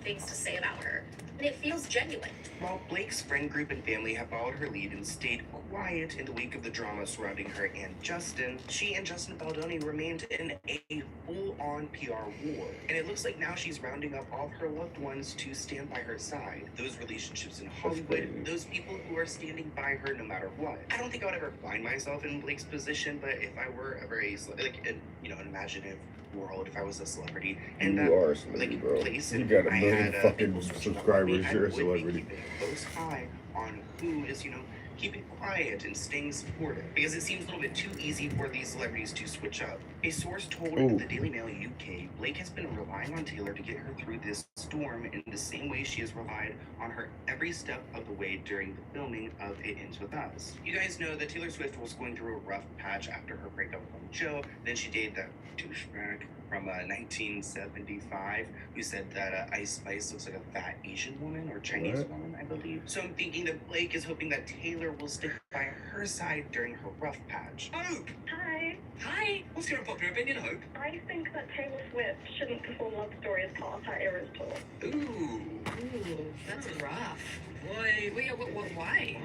things to say about her, and it feels genuine. While Blake's friend group and family have followed her lead and stayed quiet in the wake of the drama surrounding her and Justin, she and Justin Baldoni remained in a full-on PR war. And it looks like now she's rounding up all of her loved ones to stand by her side. Those relationships in Hollywood, those people who are standing by her no matter what. I don't think I would ever find myself in Blake's position, but if I were ever an imaginative world, if I was a celebrity, and you that are a celebrity, bro. place, You and got a I million had fucking people switching subscribers. on me, You're a I would be celebrity. keeping a close eye on who is, keeping quiet and staying supportive, because it seems a little bit too easy for these celebrities to switch up. A source told the Daily Mail UK, Blake has been relying on Taylor to get her through this storm in the same way she has relied on her every step of the way during the filming of It Ends With Us. You guys know that Taylor Swift was going through a rough patch after her breakup from Joe. Then she dated that douchebag from 1975 who said that Ice Spice looks like a fat Asian woman or Chinese woman, I believe. So I'm thinking that Blake is hoping that Taylor will stick by her side during her rough patch. Hope! Hi. Hi! What's your unpopular opinion, Hope? I think that Taylor Swift shouldn't perform Love Story as part of her Eras tour. Ooh. Ooh, that's rough. Why? Wait, why? Why?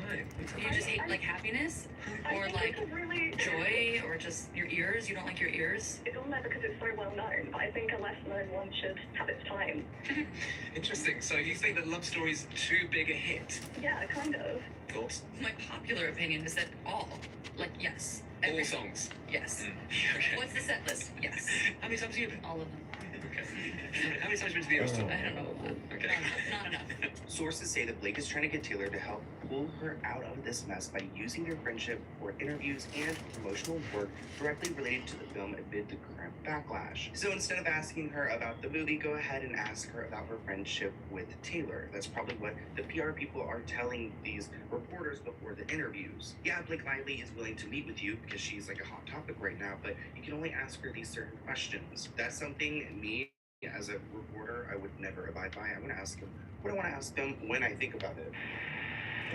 Do you just hate like happiness? I Or think like it's a really joy? Or just your ears? You don't like your ears? It's on there because it's so well known, but I think a less known one should have its time. Interesting. So you think that Love Story's too big a hit? Yeah, kind of. Thoughts? My popular opinion is that yes. All songs? Yes. Okay. What's the set list? Yes. How many times have you been? All of them. Okay. How many times have you been to the Eras tour? I don't know. Okay. Not enough. Sources say that Blake is trying to get Taylor to help pull her out of this mess by using their friendship for interviews and promotional work directly related to the film amid the current backlash. So instead of asking her about the movie, go ahead and ask her about her friendship with Taylor. That's probably what the PR people are telling these reporters before the interviews. Yeah, Blake Lively is willing to meet with you because she's like a hot topic right now, but you can only ask her these certain questions. That's something me, as a reporter, I would never abide by. I'm gonna ask him what I want to ask him when I think about it.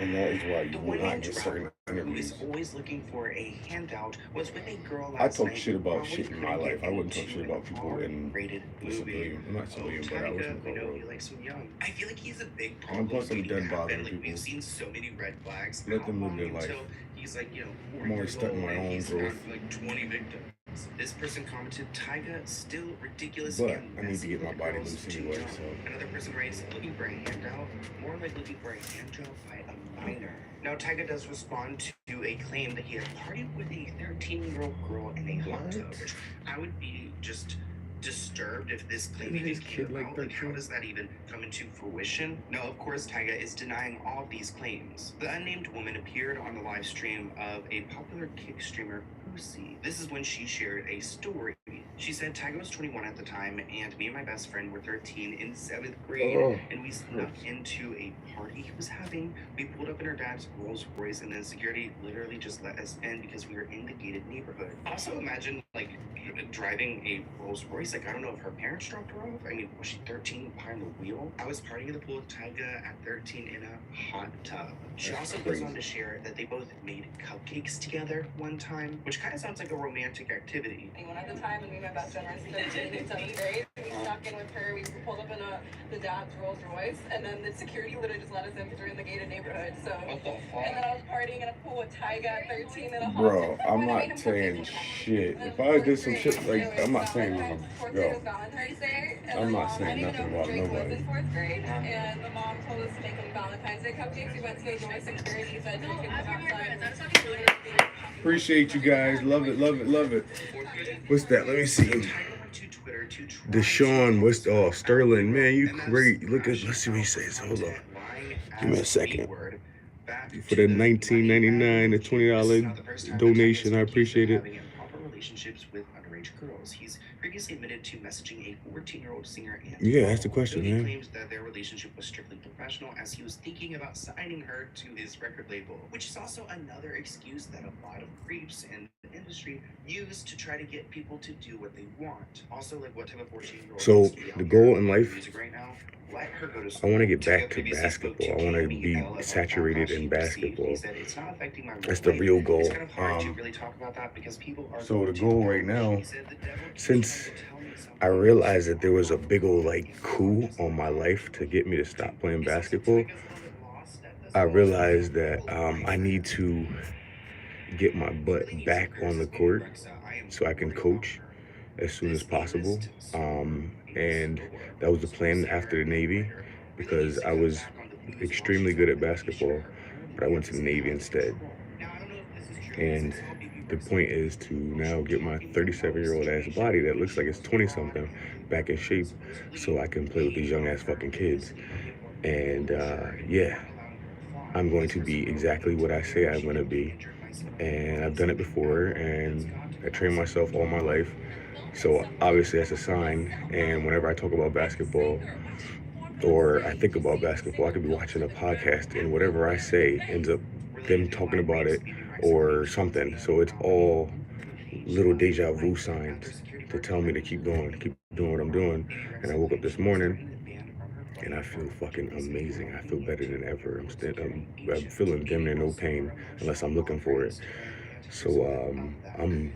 And that is why The you will one-man not get certain rapper who interviews. is always looking for a handout was with a girl I last talk night shit who about probably shit in my couldn't life. get I wouldn't talk into shit about people in R-rated the movie. civilian. I'm not civilian, but I was Tyga, we know in he likes him young. I feel like he's a big And problem plus I'm waiting done to happen. bothering Like, people. we've seen so many red flags. Let How them live long their life. until he's like, 4 I'm always years stuck in old my and own he's growth. got like 20 victims. This person commented, Tyga still ridiculous But and I need to messy get my with body girls loose too anyway, young. so. Another person writes, looking for a handout, more like looking for a hand job by a minor. Now, Tyga does respond to a claim that he had partied with a 13-year-old girl in a hot tub, which I would be just disturbed if this claim Isn't even his kid came like out. Like, how 13? does that even come into fruition? No, of course, Tyga is denying all of these claims. The unnamed woman appeared on the live stream of a popular kick streamer, Pussy. This is when she shared a story. She said Tyga was 21 at the time, and me and my best friend were 13 in 7th grade, and we snuck into a party he was having. We pulled up in her dad's Rolls Royce, and then security literally just let us in because we were in the gated neighborhood. Also, imagine, like, driving a Rolls Royce. Like, I don't know if her parents dropped her off. I mean, was she 13 behind the wheel? I was partying at the pool with Tyga at 13 in a hot tub. She also goes on to share that they both made cupcakes together one time, which kind of sounds like a romantic activity. One at the time, and me and my best friend were 13 in 7th grade. We snuck in with her. We pulled up in the dad's Rolls Royce, and then the security literally just let us in because we're in the gated neighborhood. So, What the fuck? and then I was partying in a pool with Tyga at 13 in a hot Bro, tub. I'm not saying shit. If I did some shit like, I'm not saying Fourth grade was yo. Valentine's Day, and I'm the not mom, saying I didn't nothing know about who Drake was nobody. in 4th grade, and the mom told us to make him Valentine's Day cupcakes. We went to ignore security, said Drake was outside. Appreciate you guys. Love it, love it, love it. What's that? Let me see. Tyga went to Twitter to try Deshaun, what's to Sterling? Man, you and that's great. Look how at, she let's see what he found says. Hold on. content lying Give me a as second. word back For to the money $19.99 bag. to This is not the $20 first time that donation, Tyga's I accused of appreciate it. having improper relationships with underage girls. He's previously admitted to messaging a 14-year-old singer and Yeah, that's the model, question, though he man. claims that their relationship was strictly professional as he was thinking about signing her to his record label, which is also another excuse that a lot of creeps in the industry use to try to get people to do what they want. Also, like, what type of 14-year-old So, wants to be out the here goal in making life music right now? let her go to I school. want to get Tyga back to previously spoke basketball. I want to Naomi be Bell about saturated how in she basketball. He said, it's not affecting my That's the role. real Like, goal. it's kind of hard to really talk about that because people are So going the to goal doubt right me. now, He said, the devil keeps since trying to tell me something. I realized that there was a big old like coup on my life to get me to stop playing basketball, I realized that I need to get my butt back on the court so I can coach as soon as possible. And that was the plan after the Navy, because I was extremely good at basketball, but I went to the Navy instead. And the point is to now get my 37-year-old ass body that looks like it's 20 something back in shape so I can play with these young ass fucking kids. And yeah, I'm going to be exactly what I say I'm going to be. And I've done it before, and I trained myself all my life. So obviously that's a sign. And whenever I talk about basketball or I think about basketball, I could be watching a podcast and whatever I say ends up them talking about it or something. So it's all little deja vu signs to tell me to keep going, to keep doing what I'm doing. And I woke up this morning and I feel fucking amazing. I feel better than ever. I'm feeling damn near no pain unless I'm looking for it. So I'm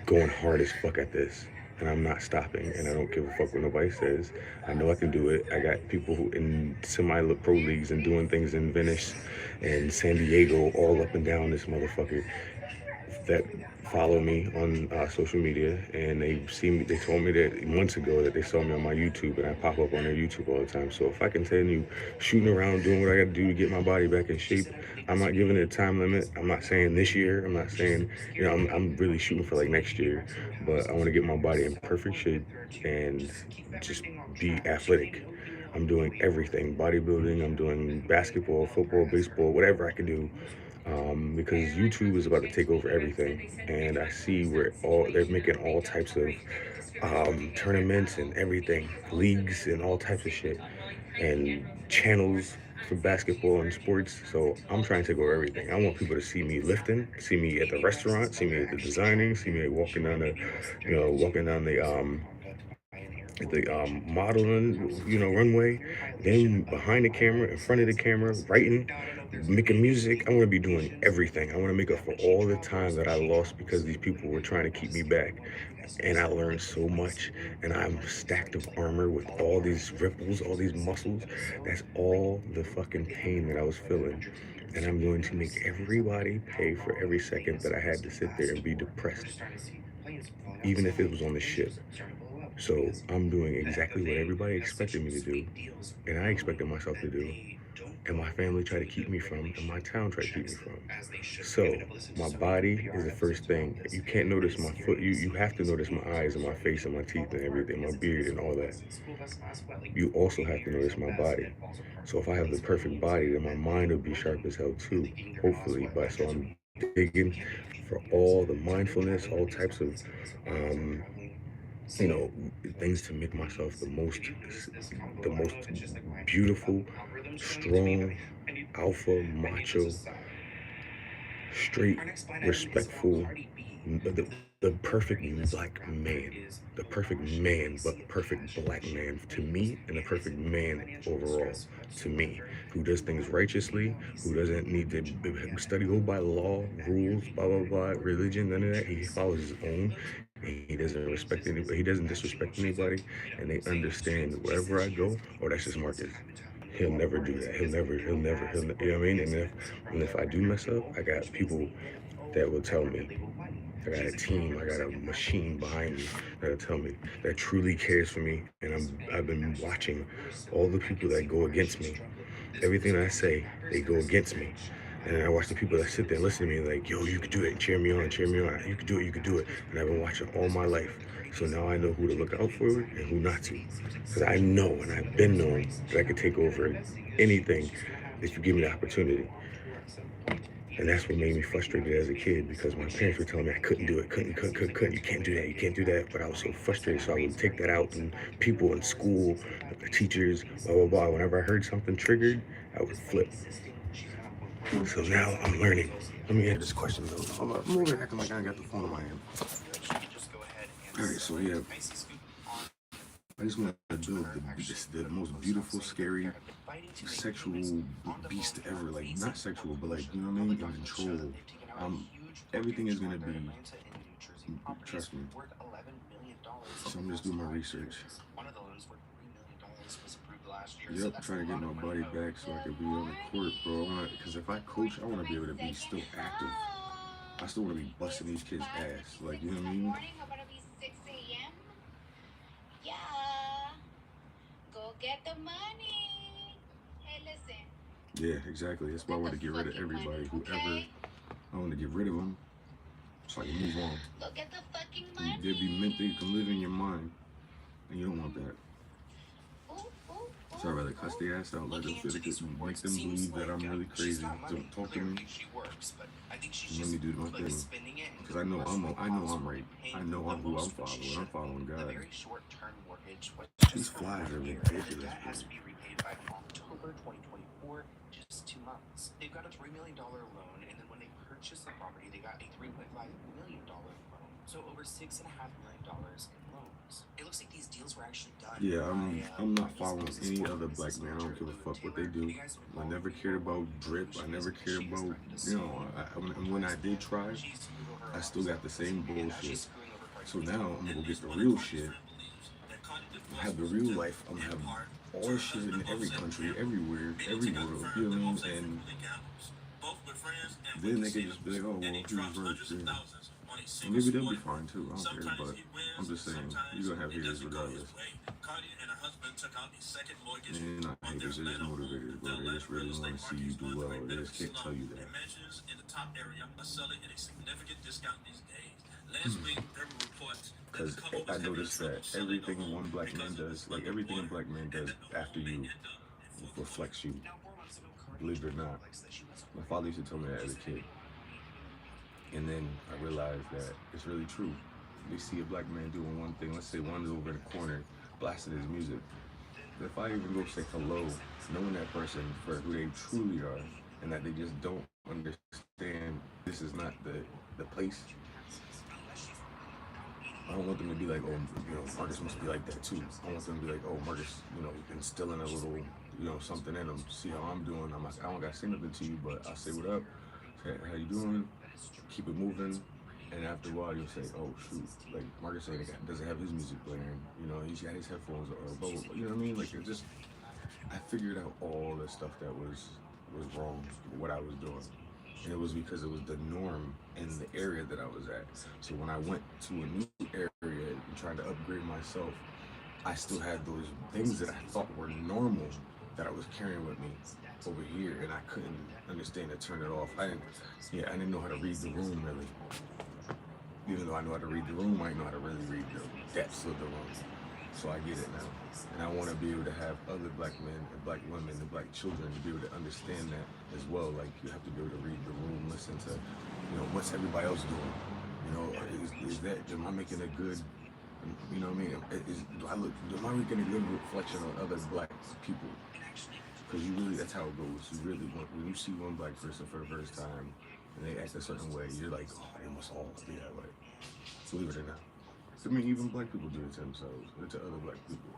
going hard as fuck at this, and I'm not stopping. And I don't give a fuck what nobody says. I know I can do it. I got people who in semi-pro leagues and doing things in Venice and San Diego, all up and down this motherfucker, that follow me on social media, and they see me. They told me that months ago that they saw me on my YouTube, and I pop up on their YouTube all the time. So if I continue shooting around, doing what I got to do to get my body back in shape, I'm not giving it a time limit. I'm not saying this year. I'm not saying, I'm really shooting for like next year, but I want to get my body in perfect shape and just be athletic. I'm doing everything, bodybuilding. I'm doing basketball, football, baseball, whatever I can do. Because YouTube is about to take over everything, and I see where they're making all types of tournaments and everything, leagues and all types of shit, and channels for basketball and sports. So I'm trying to take over everything. I want people to see me lifting, see me at the restaurant, see me at the designing, see me walking down the modeling, runway, then behind the camera, in front of the camera, writing, making music. I want to be doing everything. I want to make up for all the time that I lost because these people were trying to keep me back. And I learned so much, and I'm stacked of armor with all these ripples, all these muscles. That's all the fucking pain that I was feeling. And I'm going to make everybody pay for every second that I had to sit there and be depressed, even if it was on the ship. So I'm doing exactly what everybody expected me to do, and I expected myself to do, and my family tried to keep me from, and my town tried to keep me from. So my body is the first thing. You can't notice my foot. You have to notice my eyes and my face and my teeth and everything, my beard and all that. You also have to notice my body. So if I have the perfect body, then my mind will be sharp as hell too, hopefully. But so I'm digging for all the mindfulness, all types of things to make myself the most beautiful, strong, alpha, macho, straight, respectful, the perfect black man, the perfect man, but perfect black man to me, and the perfect man overall to me, who does things righteously, who doesn't need to go by law, rules, blah blah blah, religion, none of that. He follows his own. He doesn't respect anybody. He doesn't disrespect anybody, and they understand wherever I go. Oh, that's just Marcus. He'll never do that. He'll never. You know what I mean? And if I do mess up, I got people that will tell me. I got a team. I got a machine behind me that'll tell me, that truly cares for me. And I've been watching all the people that go against me. Everything that I say, they go against me. And I watch the people that sit there and listen to me like, yo, you could do it, cheer me on, cheer me on. You could do it, you could do it. And I've been watching all my life. So now I know who to look out for and who not to. Because I know, and I've been knowing, that I could take over anything if you give me the opportunity. And that's what made me frustrated as a kid, because my parents were telling me I couldn't do it, couldn't, you can't do that, you can't do that. But I was so frustrated, so I would take that out on people in school, the teachers, blah, blah, blah. Whenever I heard something triggered, I would flip. So now I'm learning. Let me answer this question though. I'm over here acting like I ain't got the phone in my hand. All right, so yeah. I just want to build the most beautiful, scary, sexual beast ever. Like, not sexual, but like, you know what I mean? In control. Everything is gonna be, trust me. So I'm just doing my research. Yep, trying to get my body back so I can be on the court, bro. Because if I coach, I want to be able to be still active. I still want to be busting these kids' ass. Like, you know what I mean? Morning, about to be 6 a.m. Yeah. Go get the money. Hey, listen. Yeah, exactly. That's why I want to get rid of everybody. Whoever, I want to get rid of them so I can move on. Go get the fucking money. They be meant that you can live in your mind, and you don't want that. So I'd rather cuss their ass out, let them feel it, make them believe that I'm really crazy. Don't talk to me. Let me do my thing. Because I know I'm right. I know who I'm following. I'm following God. These flies are ridiculous, bro. October 2024, just 2 months. They've got a $3 million loan, and then when they purchased the property, they got a $3.5 million loan. So over $6.5 million in loans. It looks like these deals were actually done. Yeah, I'm not following any other black man. I don't give a fuck what they do. I never cared about drip. I never cared about, you know, when I did try, I still got the same bullshit. So now I'm gonna go get the real shit. Have the real life. I'm gonna have all shit in every country, everywhere, every world. You know what I mean? And then they can just be like, oh, well, he was right. Yeah. And maybe they'll be fine too. I don't care, but I'm just saying, you're gonna have haters regardless. And they're not haters, they're just motivators, bro. They just really want to see you do well. They just can't tell you that. Because I noticed that everything one black man does, like everything a black man does after you, reflects you. Believe it or not. My father used to tell me that as a kid. And then I realized that it's really true. They see a black man doing one thing, let's say one's over in the corner blasting his music. If I even go say hello, knowing that person for who they truly are, and that they just don't understand this is not the place, I don't want them to be like, oh, you know, Marcus must be like that too. I want them to be like, oh, Marcus, you know, instilling a little, you know, something in them. See how I'm doing. I'm like, I don't got to say nothing to you, but I'll say what up. Say, how you doing? Keep it moving. And after a while, you'll say, oh, shoot. Like Marcus saying, doesn't have his music playing. You know, he's got his headphones or blah, blah, blah. You know what I mean? Like, it just, I figured out all the stuff that was wrong, what I was doing. And it was because it was the norm in the area that I was at. So when I went to a new area and tried to upgrade myself, I still had those things that I thought were normal that I was carrying with me over here, and I couldn't understand to turn it off. I didn't know how to read the room really. Even though I know how to read the room, I didn't know how to really read the depths of the room. So I get it now. And I want to be able to have other black men and black women and black children to be able to understand that as well. Like, you have to be able to read the room, listen to, you know, what's everybody else doing? You know, am I making a good, you know what I mean? Am I making a good reflection on other black people? Because you really, that's how it goes. You really want, when you see one black person for the first time and they act a certain way, you're like, oh, they must all be that way. Believe it or not. I mean, even black people do it to themselves, or to other black people.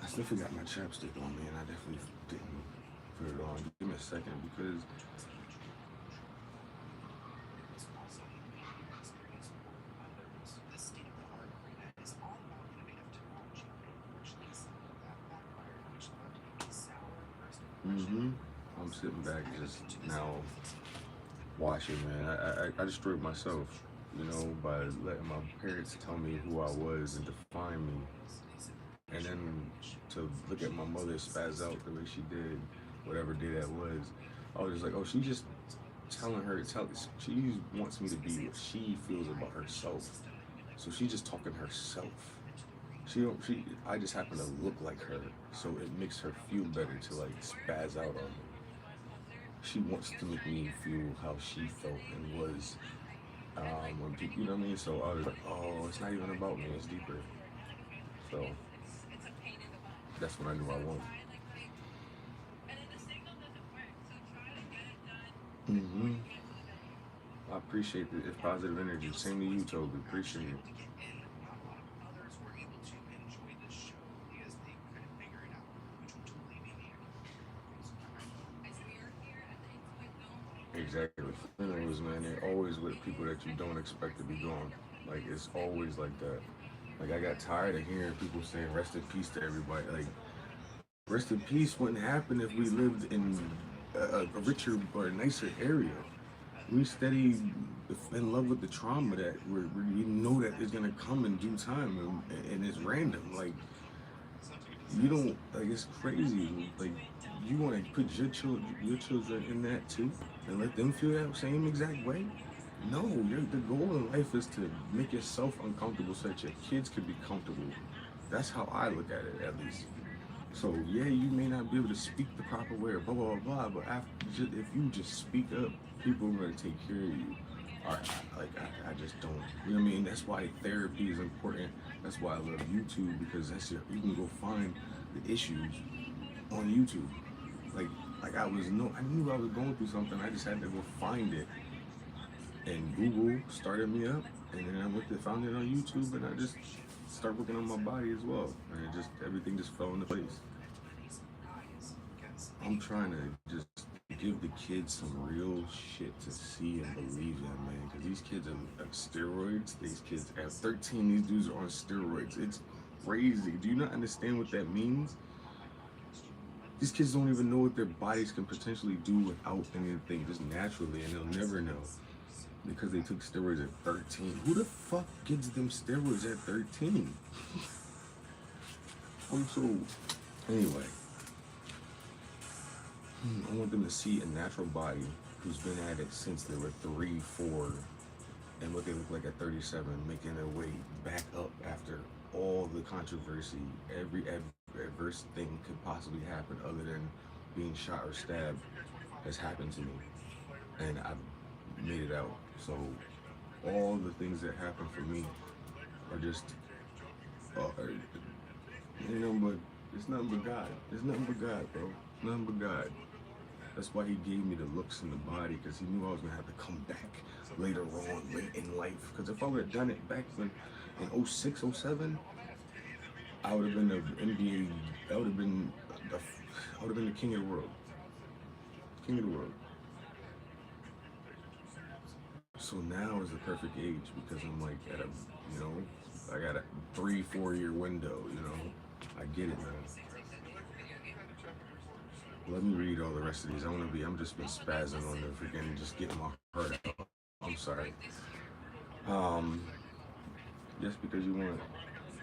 I still forgot my chapstick on me, and I definitely didn't put it on. Give me a second, because I'm sitting back just now watching, man. I destroyed myself, you know, by letting my parents tell me who I was and define me. And then to look at my mother spaz out the way she did, whatever day that was, I was just like, oh, she just telling her, she wants me to be what she feels about herself. So she's just talking herself. I just happen to look like her, so it makes her feel better to like spaz out on me. She wants to make me feel how she felt and was when people, you know what I mean? So I was like, oh, it's not even about me, it's deeper. So that's when I knew I won. I appreciate it. It's positive energy. Same to you, Toby. Appreciate it. Exactly. Funerals, man, they're always with people that you don't expect to be gone. Like, it's always like that. Like, I got tired of hearing people saying rest in peace to everybody. Like, rest in peace wouldn't happen if we lived in a richer or a nicer area. We steady in love with the trauma that we know that is gonna come in due time, and it's random. Like, you don't, like, it's crazy. Like, you want to put your children in that too, and let them feel that same exact way. No, the goal in life is to make yourself uncomfortable so that your kids can be comfortable. That's how I look at it, at least. So yeah, you may not be able to speak the proper way or blah blah blah, but if you just speak up, people are gonna take care of you. I just don't. You know what I mean? That's why therapy is important. That's why I love YouTube, because you can go find the issues on YouTube. Like I knew I was going through something. I just had to go find it, and Google started me up, and then I found it on YouTube, and I just start working on my body as well, and everything just fell into place. I'm trying to just give the kids some real shit to see and believe in, man, because these kids are steroids. These kids at 13, these dudes are on steroids. It's crazy. Do you not understand what that means? These kids don't even know what their bodies can potentially do without anything, just naturally, and they'll never know. Because they took steroids at 13. Who the fuck gives them steroids at 13? Anyway. I want them to see a natural body who's been at it since they were 3, 4, and what they look like at 37, making their way back up after all the controversy. Every adverse thing could possibly happen other than being shot or stabbed has happened to me. And I've made it out. So all the things that happen for me are just, but it's nothing but God. It's nothing but God, bro. Nothing but God. That's why he gave me the looks and the body, because he knew I was gonna have to come back later on, late in life. Because if I would have done it back in 06, 07, I would have been the NBA. I would have been the king of the world. King of the world. So now is the perfect age, because I'm like at I got a 3-4 year window, I get it, man. Let me read all the rest of these. I'm just been spazzing on the freaking, just getting my heart out. I'm sorry. Just because you want,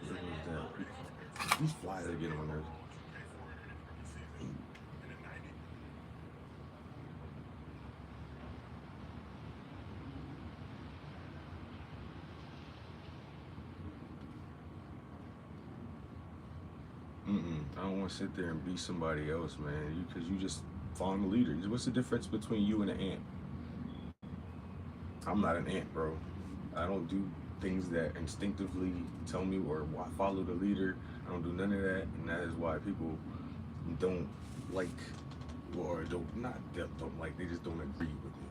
what was that? These flies are getting on there. I don't want to sit there and be somebody else, man, because you just following the leader. What's the difference between you and an ant? I'm not an ant, bro. I don't do things that instinctively tell me or follow the leader. I don't do none of that, and that is why people don't like, or don't like, they just don't agree with me.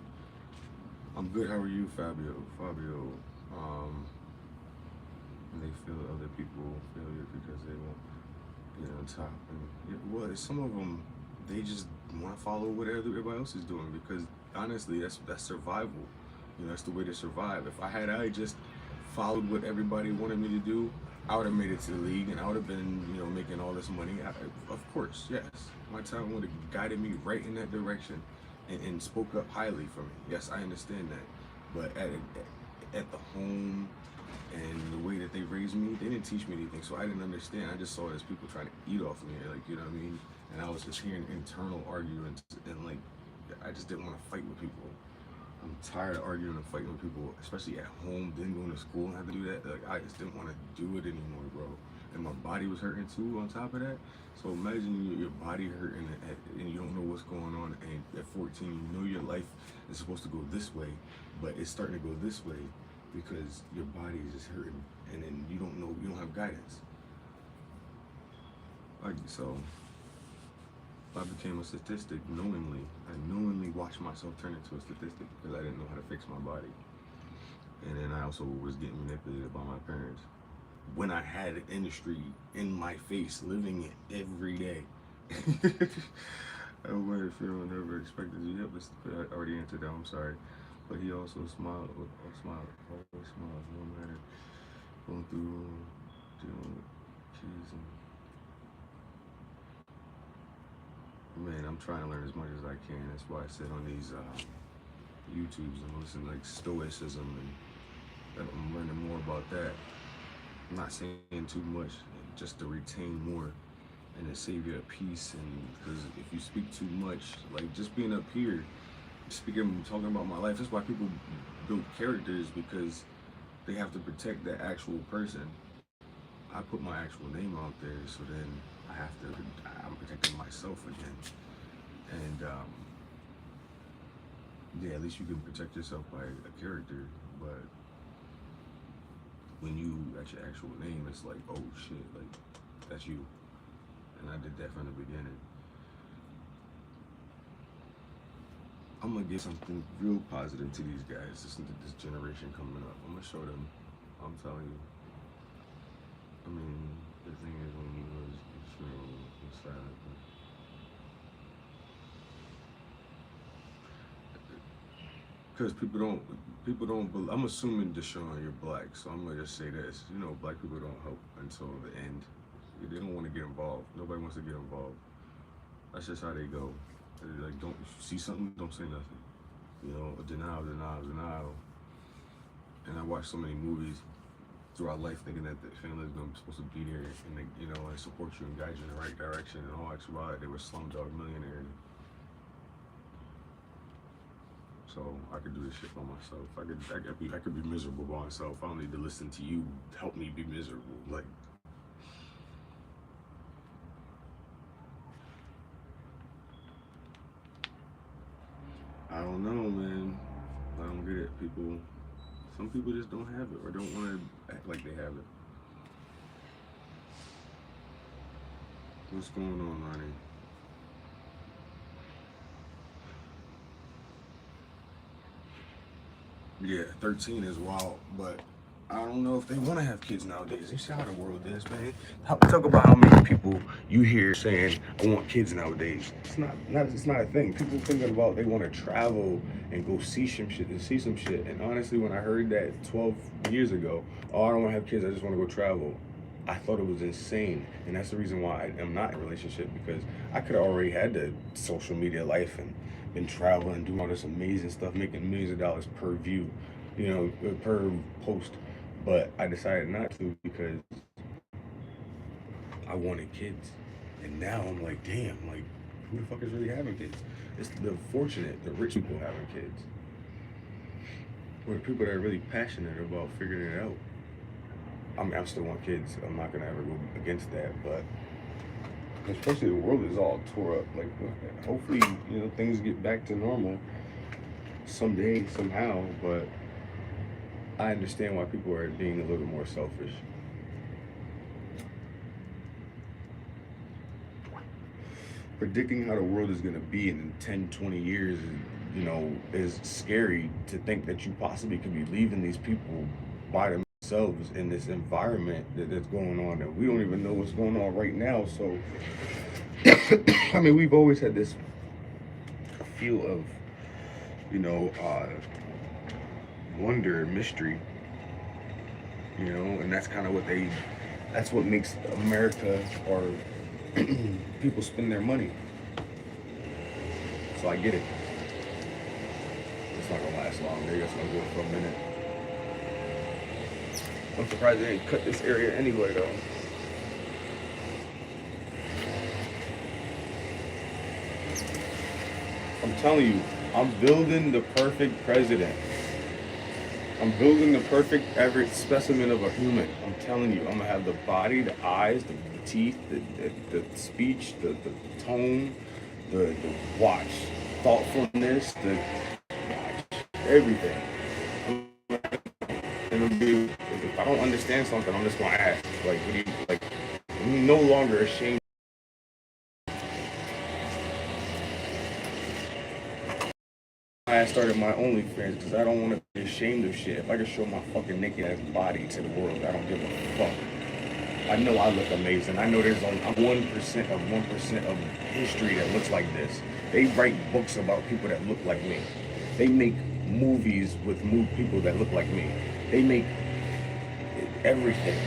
I'm good. How are you, Fabio? They feel other people failure because they won't get on top. And some of them, they just want to follow what everybody else is doing, because honestly, that's survival. That's the way to survive. If I just followed what everybody wanted me to do, I would have made it to the league, and I would have been, making all this money. Of course, yes. My talent would have guided me right in that direction and spoke up highly for me. Yes, I understand that. But at the home and the way that they raised me, they didn't teach me anything, so I didn't understand. I just saw it as people trying to eat off me, you know what I mean? And I was just hearing internal arguments, and I just didn't want to fight with people. I'm tired of arguing and fighting with people, especially at home, then going to school and have to do that. I just didn't want to do it anymore, bro. And my body was hurting too on top of that. So imagine your body hurting and you don't know what's going on. And at 14, you know your life is supposed to go this way, but it's starting to go this way because your body is just hurting, and then you don't have guidance. So I became a statistic knowingly. I knowingly watched myself turn into a statistic because I didn't know how to fix my body. And then I also was getting manipulated by my parents when I had an industry in my face, living it every day. I don't worry if you don't never expected you. Yep, I already answered that. I'm sorry. But he also smiled, always smiles, no matter going through, dealing with kids. And man, I'm trying to learn as much as I can. That's why I sit on these YouTubes and listen to like Stoicism, and I'm learning more about that. I'm not saying too much, just to retain more and to save you a peace. And because if you speak too much, like just being up here, talking about my life, that's why people build characters, because they have to protect the actual person. I put my actual name out there, so then I'm protecting myself again. And yeah, at least you can protect yourself by a character, but when you at your actual name, it's like, oh shit, like that's you. And I did that from the beginning. I'm gonna give something real positive to these guys, this generation coming up. I'm gonna show them. I'm telling you. I mean, the thing is, when he was extreme and silent, because people don't. I'm assuming, Deshaun, you're black, so I'm gonna just say this. You know, black people don't help until the end. They don't want to get involved. Nobody wants to get involved. That's just how they go. They're like, don't see something, don't say nothing. You know, denial. And I watched so many movies throughout life thinking that the family is supposed to be there and they, you know, and support you and guide you in the right direction. And all actuality, they were slumdog millionaires. So I could do this shit by myself. I could be miserable by myself. I don't need to listen to you help me be miserable. Like, I don't know, man. I don't get it. Some people just don't have it or don't want to act like they have it. What's going on, Ronnie? Yeah, 13 is wild, but I don't know if they want to have kids nowadays. You see how the world is, man. Talk about how many people you hear saying, I want kids nowadays. It's not a thing. People thinking about they want to travel and go see some shit. And honestly, when I heard that 12 years ago, oh, I don't want to have kids, I just want to go travel, I thought it was insane. And that's the reason why I am not in a relationship, because I could have already had the social media life and been traveling, doing all this amazing stuff, making millions of dollars per view, you know, per post. But I decided not to because I wanted kids. And now I'm like, damn, like, who the fuck is really having kids? It's the fortunate, the rich people having kids. Or the people that are really passionate about figuring it out. I mean, I still want kids. I'm not gonna ever go against that, but especially the world is all tore up. Like, hopefully, you know, things get back to normal someday, somehow, but I understand why people are being a little bit more selfish. Predicting how the world is going to be in 10, 20 years, you know, is scary to think that you possibly could be leaving these people by themselves in this environment that's going on, and we don't even know what's going on right now. So, I mean, we've always had this feel of, you know, wonder, mystery, you know, and that's kind of that's what makes America or people spend their money. So I get it. It's not gonna last long. They're just gonna go for a minute. I'm surprised they didn't cut this area anyway, though. I'm telling you, I'm building the perfect president. I'm building the perfect average specimen of a human. I'm telling you, I'm gonna have the body, the eyes, the teeth, the speech, the tone, the watch, thoughtfulness, the watch, everything. And it'll be, if I don't understand something, I'm just gonna ask. Like, what do you, like, I'm no longer ashamed. I started my OnlyFans because I don't want to be ashamed of shit. If I can show my fucking naked ass body to the world, I don't give a fuck. I know I look amazing. I know there's only 1% of history that looks like this. They write books about people that look like me. They make movies with people that look like me. They make everything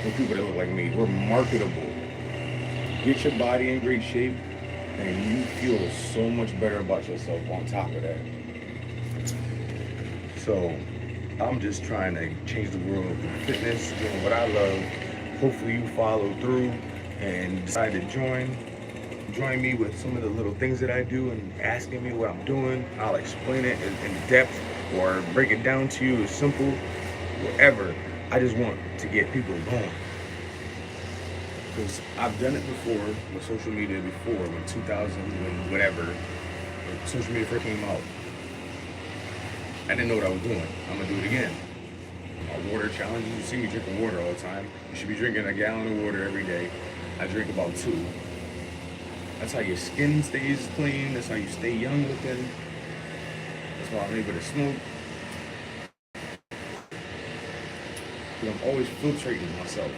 with people that look like me. We're marketable. Get your body in great shape, and you feel so much better about yourself on top of that. So I'm just trying to change the world with fitness, doing what I love. Hopefully you follow through and decide to join me with some of the little things that I do and asking me what I'm doing. I'll explain it in depth or break it down to you as simple, whatever. I just want to get people going. Because I've done it before with social media before, when 2000, when whatever, when social media first came out. I didn't know what I was doing. I'm gonna do it again. My water challenge, you see me drinking water all the time. You should be drinking a gallon of water every day. I drink about 2. That's how your skin stays clean. That's how you stay young looking. That's why I'm able to smoke. Because I'm always filtrating myself.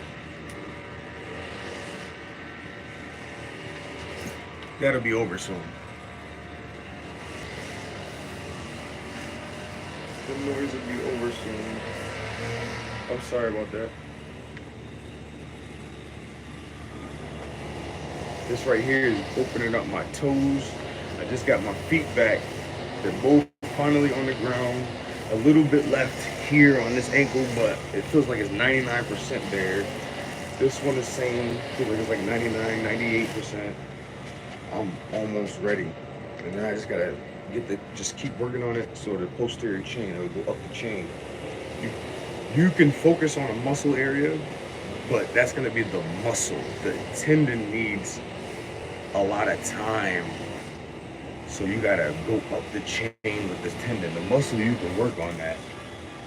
That'll be over soon. The noise will be over soon. I'm sorry about that. This right here is opening up my toes. I just got my feet back. They're both finally on the ground. A little bit left here on this ankle, but it feels like it's 99% there. This one is same. Feels like it's like 99, 98%. I'm almost ready. And then I just gotta just keep working on it so the posterior chain, it'll go up the chain. You can focus on a muscle area, but that's gonna be the muscle. The tendon needs a lot of time. So you gotta go up the chain with this tendon. The muscle, you can work on that.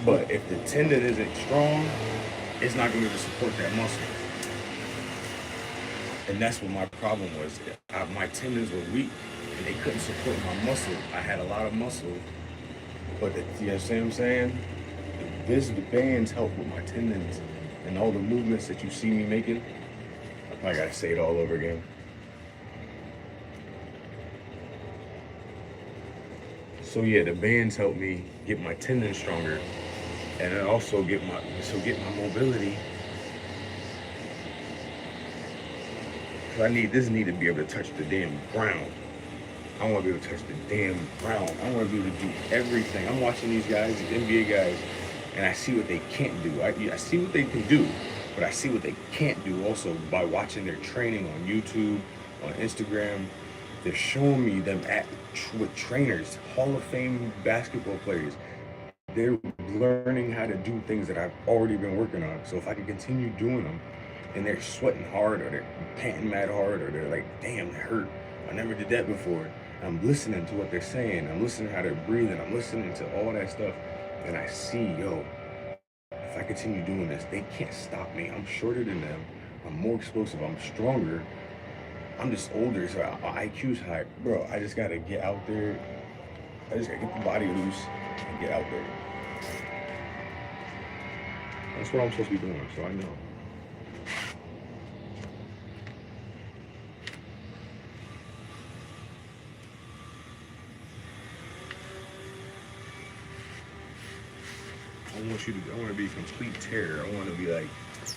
But if the tendon isn't strong, it's not gonna be able to support that muscle. And that's what my problem was. My tendons were weak and they couldn't support my muscle. I had a lot of muscle, but you know what I'm saying? The bands help with my tendons and all the movements that you see me making. I probably gotta say it all over again. So yeah, the bands help me get my tendons stronger, and then also get my mobility. Cause I need to be able to touch the damn ground. I want to be able to touch the damn ground. I want to be able to do everything. I'm watching these guys, these NBA guys, and I see what they can't do. I see what they can do, but I see what they can't do also by watching their training on YouTube, on Instagram. They're showing me them with trainers, Hall of Fame basketball players. They're learning how to do things that I've already been working on. So if I can continue doing them, and they're sweating hard, or they're panting mad hard, or they're like, damn, that hurt. I never did that before. I'm listening to what they're saying. I'm listening to how they're breathing. I'm listening to all that stuff. And I see, if I continue doing this, they can't stop me. I'm shorter than them. I'm more explosive. I'm stronger. I'm just older, so my IQ's high. Bro, I just gotta get out there. I just gotta get the body loose and get out there. That's what I'm supposed to be doing, so I know. I want to be complete terror. I want to be like,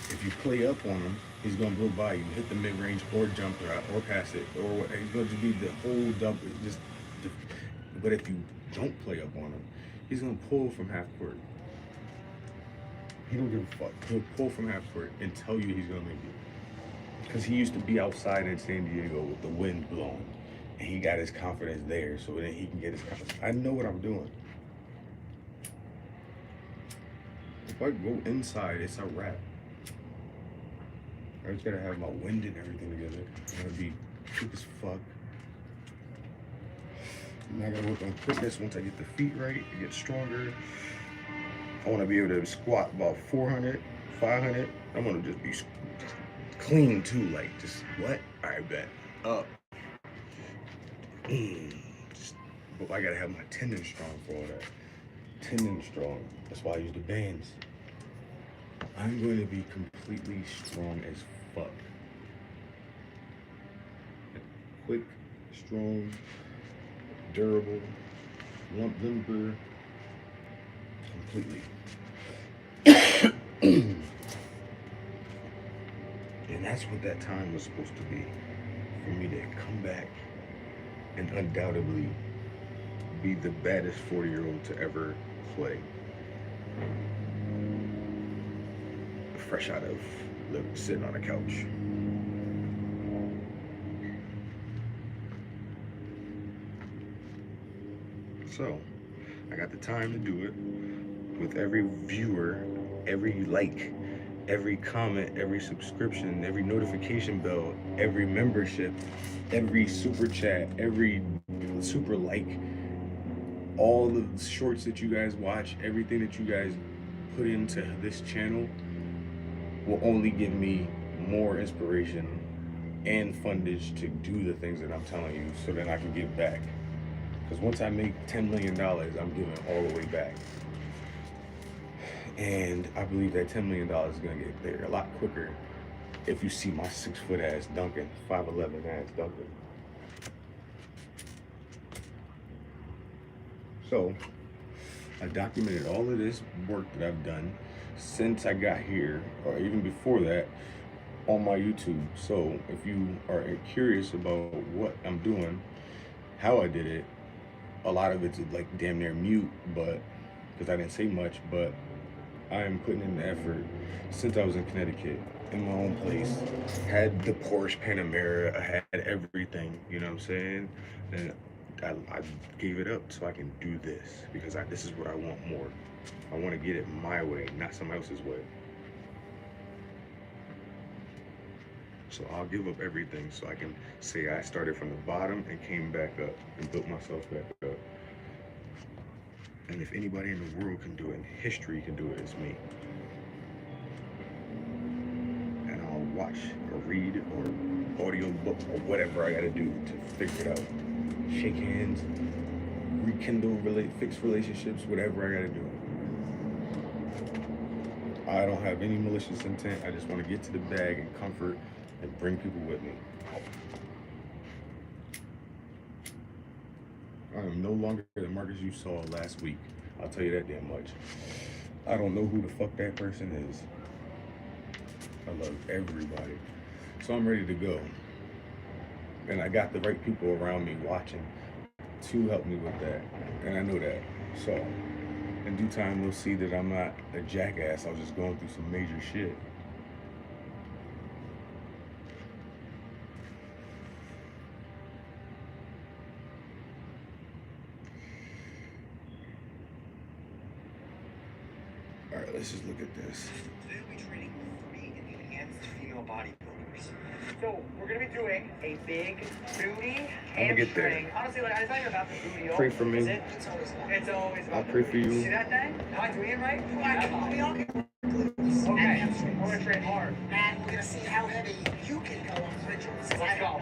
if you play up on him, he's going to go by you, hit the mid-range or jump or pass it, or what. He's going to be the whole double. But if you don't play up on him, he's going to pull from half court. He don't give a fuck. He'll pull from half court and tell you he's going to make it. Because he used to be outside in San Diego with the wind blowing, and he got his confidence there, so then he can get his confidence. I know what I'm doing. If I go inside, it's a wrap. I just gotta have my wind and everything together. I'm gonna be quick as fuck. I'm not gonna work on quickness once I get the feet right, I get stronger. I wanna be able to squat about 400, 500. I'm gonna just be clean too, like just what? All right, bet. Up. But I gotta have my tendons strong for all that. Tendons strong. That's why I use the bands. I'm going to be completely strong as fuck. Quick, strong, durable, limber, completely. And that's what that time was supposed to be. For me to come back and undoubtedly be the baddest 40-year-old to ever play. Fresh out of sitting on a couch. So, I got the time to do it with every viewer, every like, every comment, every subscription, every notification bell, every membership, every super chat, every super like, all the shorts that you guys watch, everything that you guys put into this channel will only give me more inspiration and fundage to do the things that I'm telling you so that I can give back. Because once I make $10 million, I'm giving all the way back. And I believe that $10 million is gonna get there a lot quicker if you see my 6-foot ass Duncan, 5'11" ass Duncan. So, I documented all of this work that I've done since I got here, or even before that, on my YouTube. So if you are curious about what I'm doing, how I did it, a lot of it's like damn near mute, but because I didn't say much, but I am putting in the effort since I was in Connecticut, in my own place, had the Porsche Panamera, I had everything, you know what I'm saying? And I gave it up so I can do this because this is what I want more. I want to get it my way, not somebody else's way. So I'll give up everything so I can say I started from the bottom and came back up and built myself back up. And if anybody in the world can do it, and history can do it, it's me. And I'll watch or read or audio book or whatever I gotta do to figure it out. Shake hands, rekindle, fix relationships, whatever I gotta do. I don't have any malicious intent. I just want to get to the bag and comfort and bring people with me. I am no longer the Marcus you saw last week. I'll tell you that damn much. I don't know who the fuck that person is. I love everybody. So I'm ready to go. And I got the right people around me watching to help me with that. And I know that. So in due time, they'll see that I'm not a jackass. I was just going through some major shit. All right, let's just look at this. Today we'll be training 3 enhanced female bodybuilders. So we're gonna be doing a big booty hamstring. Honestly, like, it's not even about the booty. Pray for me. Is it? It's always about I'll the pray booty. for you. See that thing? Am I doing it right? We all can. Okay, we're gonna train hard. And we're gonna see how heavy you can go on bridges. Let's go.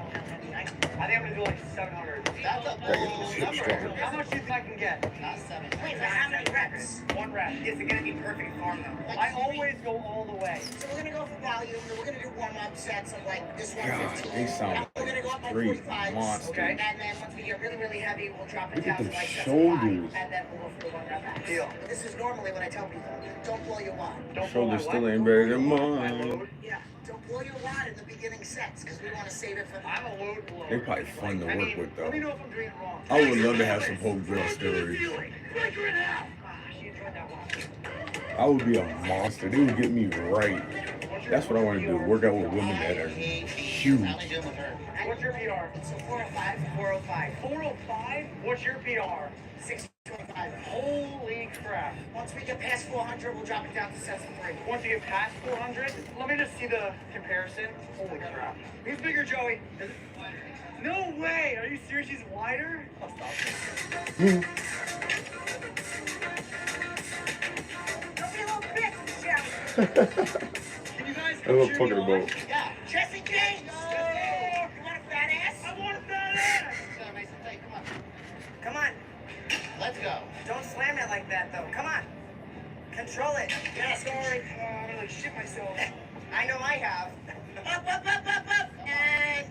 I think I'm gonna do like 700. That's a That is bold hip number. stronger. How much do you think I can get? Not 7. Wait, for how many reps? 1 rep. Is it gonna be perfect form though? I always go all the way. So we're gonna go for volume. We're gonna do warm-up sets of like this God, 115. they sound We're gonna go up by great 45s. monsters. Okay. And then once we get really, really heavy, we'll drop it Look down at to them like shoulders. 75. And then we'll go for the 1 rep max. Deal. This is normally what I tell people. Don't blow your wad. Don't blow my Shoulders still what? ain't better than My mine. load. Yeah, don't blow your wad in the beginning sets because we want to save it for the I'm a load blower. They're probably fun to I work mean, with, let me though. know if I'm doing it wrong. I would love to have some Hope Girl steroids. Figure it out. She enjoyed that one. I would be a monster. They would get me right. That's what I want to do. Work out with women that are huge. What's your PR? So 405, 405. 405? What's your PR? 625. Holy crap. Once we get past 400, we'll drop it down to sets of 3. Once you get past 400, let me just see the comparison. Holy crap. Who's bigger, Joey? No way! Are you serious? She's wider? I'll stop. Don't be a little bitch, Jeff. Can you guys That's what I'm cheer talking me on? about. Yeah, Jesse James. You want a fat ass? I want a fat ass! Mason, hey, come on. Come on. Let's go. Don't slam it like that, though. Come on. Control it. Yeah, sorry. I'm really to shit myself. I know I have. Up. And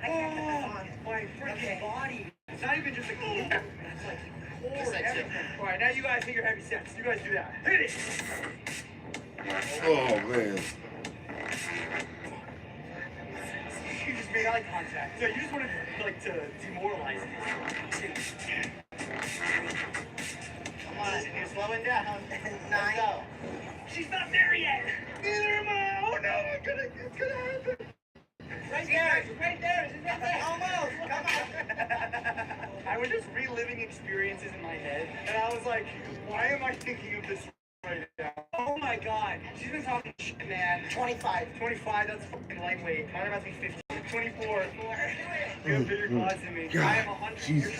I can't put this on. My freaking body. It's not even just a glute. It's like core, Just that everything. All right, now you guys hit your heavy sets. You guys do that. Hit it. Oh man. You just made eye contact. So you just wanted like to demoralize me. Come on, you're slowing down. 9. Go. She's not there yet. Neither am I. Oh no, it's gonna happen. Right there. She's right there. Almost. Come on. I was just reliving experiences in my head, and I was like, why am I thinking of this right now? Oh my god. She's been talking shit, man. 25. 25, that's fucking lightweight. Mine about to be 15. 24. You have bigger quads than me. I am 100. Jesus.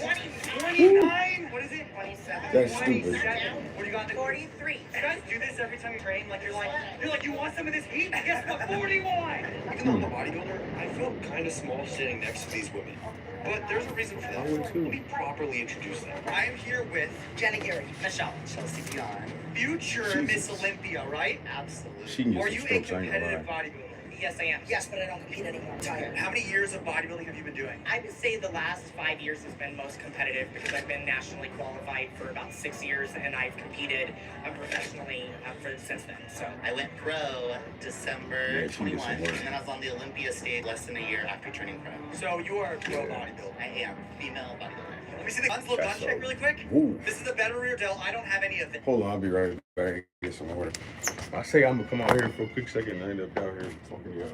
29? What is it? 27. That's stupid. 27. What do you got? 43. You guys do this every time you train? Like you're like, you want some of this heat? Guess what? 41. Even though I'm a bodybuilder, I felt kind of small sitting next to these women. But there's a reason for that. I would too. Let me properly introduce them. I am here with Jenna Gary. Michelle. Chelsea Dion. Future Jesus. Miss Olympia, right? Absolutely. She can Are use you some a strokes, I ain't gonna competitive lie. bodybuilder? Yes, I am. Yes, but I don't compete anymore. I'm tired. How many years of bodybuilding have you been doing? I would say the last 5 years has been most competitive because I've been nationally qualified for about 6 years and I've competed professionally since then. So I went pro December Yeah, she gets 21, some and work. then I was on the Olympia stage less than a year after turning pro. So you are a pro bodybuilder. I am female bodybuilder. Let me see the guns, little gun That's check so- really quick. Ooh. This is the better rear delt. I don't have any of it. Hold on, I'll be right back. Get some water. I say I'm gonna come out here for a quick second, and I end up down here fucking you up.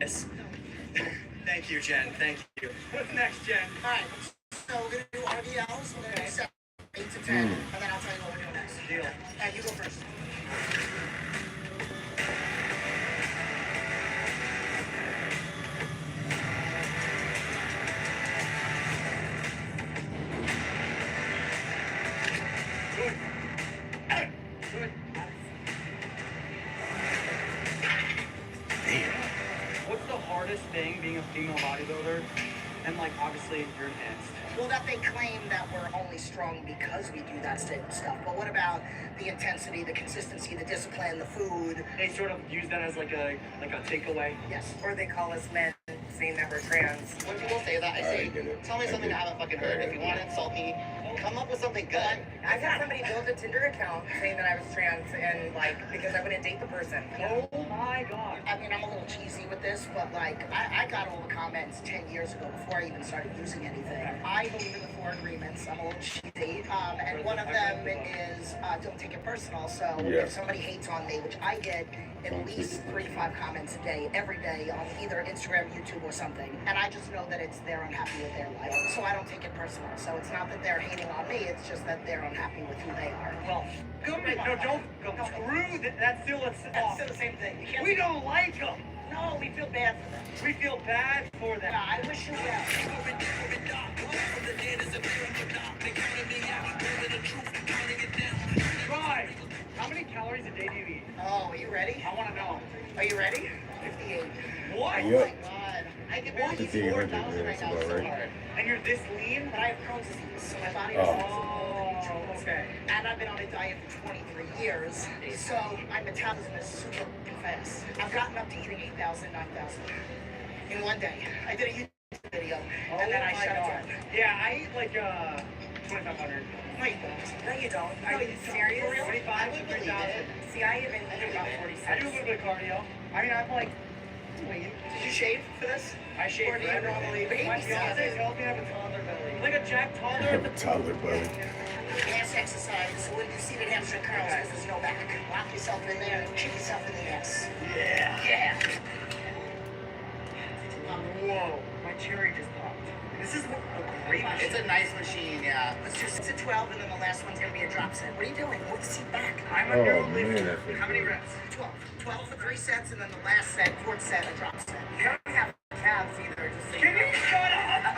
Yes. Thank you, Jen. Thank you. What's next, Jen? All right. So we're going to do RDLs. We're going to do 7, 8 to 10. And then I'll tell you what we're doing next. Deal. And you go first. Good. Good. What's the hardest thing being a female bodybuilder? And like obviously you're enhanced. Well, that they claim that we're only strong because we do that stuff. But what about the intensity, the consistency, the discipline, the food? They sort of use that as like a takeaway. Yes. or they call us men saying that we're trans. When people say that, I I say, get it. tell me I something get I it. haven't fucking heard. If you want to insult me, come up with something good. I had somebody build a Tinder account saying that I was trans and like because I wouldn't date the person. Oh my god. I mean, I'm a little cheesy with this, but like, I got all the comments 10 years ago before I even started using anything. I believe in the 4 agreements. I'm a little cheesy. And one of them is don't take it personal. So Yeah. if somebody hates on me, which I get at least 3 to 5 comments a day, every day on either Instagram, YouTube, or something. And I just know that they're unhappy with their life. So I don't take it personal. So it's not that they're hating on me, it's just that they're unhappy with who they are. Well, go no, don't go. Screw that. That's still the same thing. You can't We don't like them. No, we feel bad for them. We feel bad for them. Yeah, I wish you well. Try. How many calories a day do you eat? Oh, are you ready? I want to know. Are you ready? 58. What? Oh Yep. my god. I can barely eat 5800, 4,000 yeah, right that's now. about So right. hard. And you're this lean? But I have Crohn's disease, so my body Oh. Oh, okay. And I've been on a diet for 23 years, so my metabolism is super fast. I've gotten up to eating 8,000, 9,000 in one day. I did a YouTube video, and then I Oh my shut it God. down. Yeah, I eat like 2,500. No, you don't. No, you don't. No, Are you you don't. serious? For real? 25 I to would believe 3,000. it. See, I even do about 46. I do a little bit of cardio. I mean, I'm like, Wait, did you shave for this? I shave Or do for you everything. normally My babysit? fiance tells me I have a toddler belly. Like a Jack I toddler. have a toddler belly. Ass exercise. When you see the hamstring curls, because there's no back. Lock yourself in there, kick yourself in the ass. Yeah. Yeah. Whoa, my cherry just popped. This is a great machine. It's a nice machine, yeah. It's a 12, and then the last one's gonna be a drop set. What are you doing? Move the seat back. I'm a Oh, new man, lifter. that feels How many good. reps? 12. 12 for 3 sets, and then the last set, 4th set, a drop set. You don't have calves either. Just so Can you you know. shut up?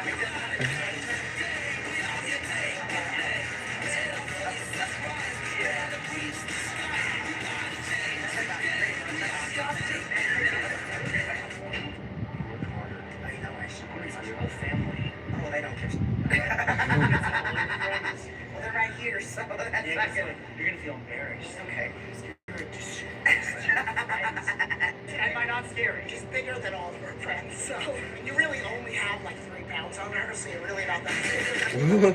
I know, I should bring such a whole family. Oh, they don't kiss. Well, they're right here, so that's Yeah, not 'cause, good. like, you're gonna feel embarrassed. Okay. Am I not scary? She's bigger than all of her friends, so you really only have like 3 pounds on her, so you're really not that big.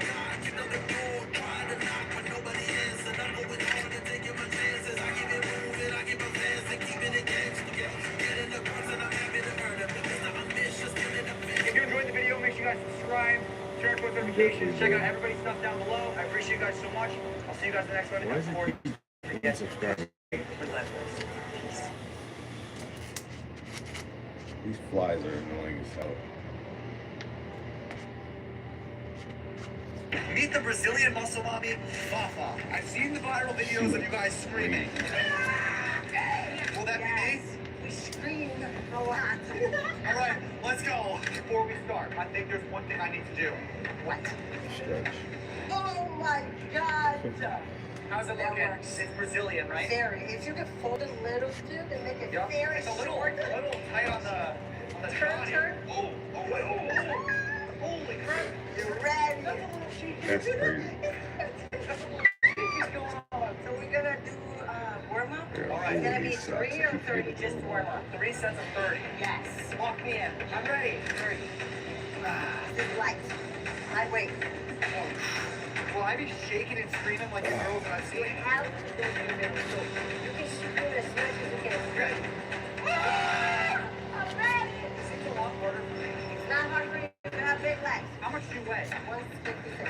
If you enjoyed the video, make sure you guys subscribe, turn on post notifications, check out everybody's stuff down below. I appreciate you guys so much. I'll see you guys in the next one. Why does Before it keep unsubscribing? relentless. These flies are annoying as hell. Meet the Brazilian muscle mommy, Fafa. I've seen the viral videos of you guys screaming. Will that be me? We scream a lot. All right, let's go. Before we start, I think there's one thing I need to do. What? Stretch. Oh my god! How's it looking? It's Brazilian, right? Very. If you could fold it a little too, and make it Yep. very It's a little short. tight on the Turn, body. turn. Oh, wait, Holy crap! You're ready. That's crazy. So we're gonna do warm up. Yeah, All right. It's gonna holy be socks, 3 I or keep 30 forgetting just to warm up. 3 sets of 30. Yes. Lock me in. I'm ready. 3. This light. I wait. Will I be shaking and screaming like the girls that I've You seen? have to do it. You can scream as much as you can. Ready? I'm ready. This seems a lot harder for me. It's not hard for you. You have big legs. How much do you weigh? 156.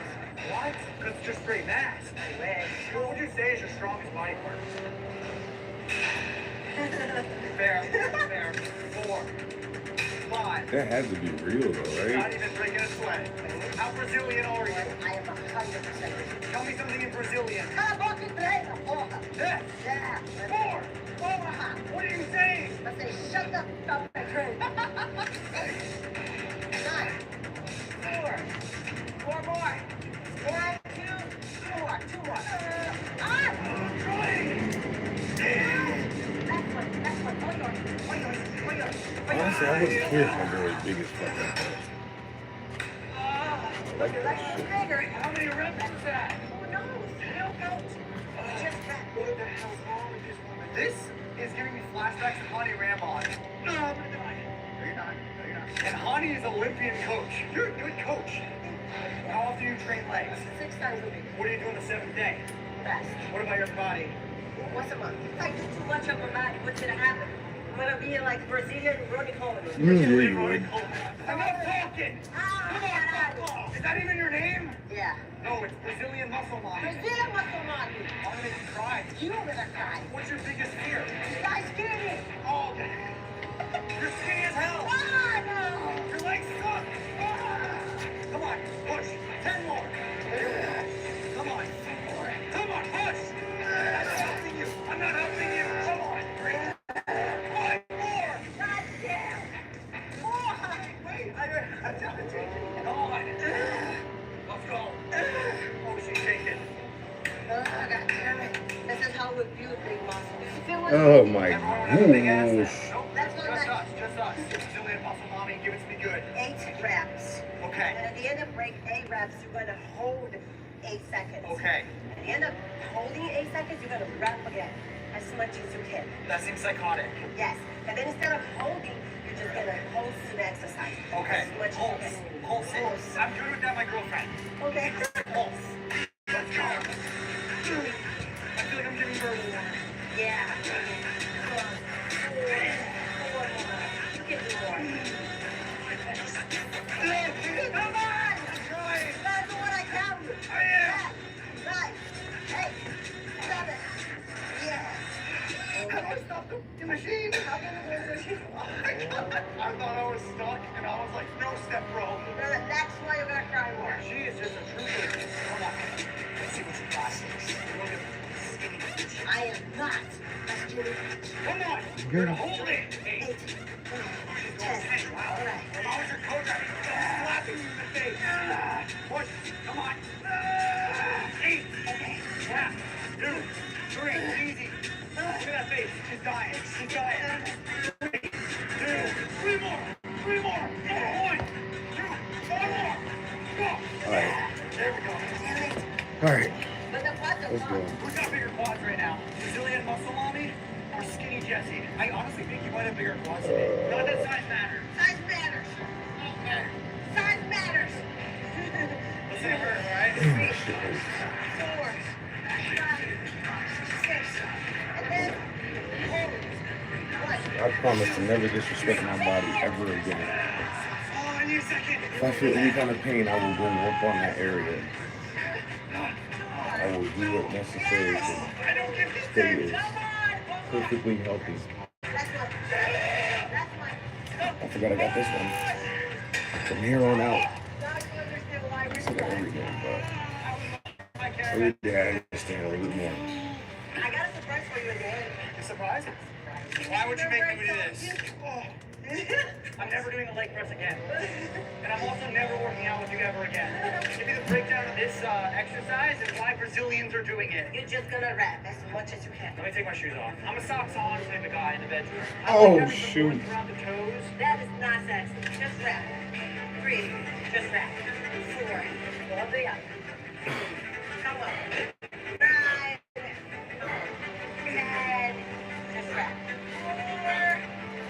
What? Because it's just straight mass. What would you say is your strongest body part? Fair. Fair. 4. 5. That has to be real though, Not right? even breaking a sweat. How Brazilian are you? I am 100%. Tell me something in Brazilian. Yeah. Yes. 4. What are you saying? I say, shut the fuck up, train. 9. 4. 4 more. 1, 2, 4. 2 more. I'm trying. Next one. All yours. Honestly, I wouldn't care if my girl was big as fuck like that. I like that shit. Bigger. How many reps is that? Who knows? You don't know. Just that. What the hell's wrong with this woman? This is giving me flashbacks to Hani Ramon. No, I'm gonna die. No, you're not. No, you're not. And Hani is Olympian coach. You're a good coach. How often do you train legs? 6 times a week. What do you do on the 7th day? Rest. What about your body? Once a month. If I do too much of my body, what's gonna happen? I'm gonna be like Brazilian Ronnie Coleman. Yeah, you would. I'm not talking! Come on, fuck! Is that even your name? Yeah. No, it's Brazilian Muscle Mind. Brazilian muscle man. I'm gonna make you cry. You gonna cry. What's your biggest fear? You guys skinny. Oh, you're skinny as hell. Ah, no. Your legs suck. Ah. Come on, push. 10 more. Come on. Come on, push. I'm not helping you. I'm not helping you. Come on. 5 more. God damn. Wait. I'm telling you. Come on. Let's go. Oh, she's shaking. God damn it. This is how we build big muscles. Feel it? Oh my Everyone has a big ass gosh. there. Nope. That's what Just I- us. Just us. Brazilian Muscle Mommy. Give it to me good. 8 reps. Okay. And at the end of break 8 reps, you're gonna hold 8 seconds. Okay. At the end of holding 8 seconds, you're gonna rep again as much as you can. That seems psychotic. Yes. And then instead of holding, you're just gonna pulse to the exercise. Okay. As much Pulse. as you can. Pulse. Pulse. I'm good with that, my girlfriend. Okay. Pulse. Let's go. I feel like I'm giving birth. Yeah. 4 more. You can do more. Come on! I'm trying. That's what I count. I am. 9, 8, 7. Yeah. How do I stop the machine? How can I do the machine? Oh my God. I thought I was stuck, and I was like, no step, bro. That's why you're gonna cry more. She is just a trooper. Come on. Let's see what she got. Look at this skinny bitch. I am not. That's Julie. Come on. You're gonna hold it. 8, 9, 10. Wow. All right. If I was your coach, I'd be slapping you in the face. Push. Come on. 8. Okay. Yeah. 2, 3. Easy. Look at that face. She's dying. She's dying. 3, 2, 3 more. 3 more. 1, 2, 4 more. Go. Alright. There we go. Alright. But the quads are Let's go. long. Who's got bigger quads right now? Brazilian Muscle Mommy or Skinny Jessie? I honestly think you might have bigger quads than me. Not that size matters. Size matters. Size matters. Let's see her, alright? 3, 4, 5, 6, and then hold. 1. I promise to never disrespect my body ever again. Oh, I need a second. If I feel any kind of pain, I will go work on that area. I will do what necessary to I don't give this stay thing. as perfectly healthy. That's one. That's one. I forgot I got this one. From here on out, Now you understand why I we're said doing every day, but I can't. every day I understand a little bit more. I got a surprise for you again. You surprised? Why would you make me do this? Oh. I'm never doing a leg press again. And I'm also never working out with you ever again. Give me the breakdown of this exercise and why Brazilians are doing it. You're just gonna rap as much as you can. Let me take my shoes off. I'm a socks on type of guy in the bedroom. Oh, having some shoot. boards around the toes. That is not sexy. Just rap. 3, just rap. 4, go up the other. Come on. 9, 10, just rap. 4,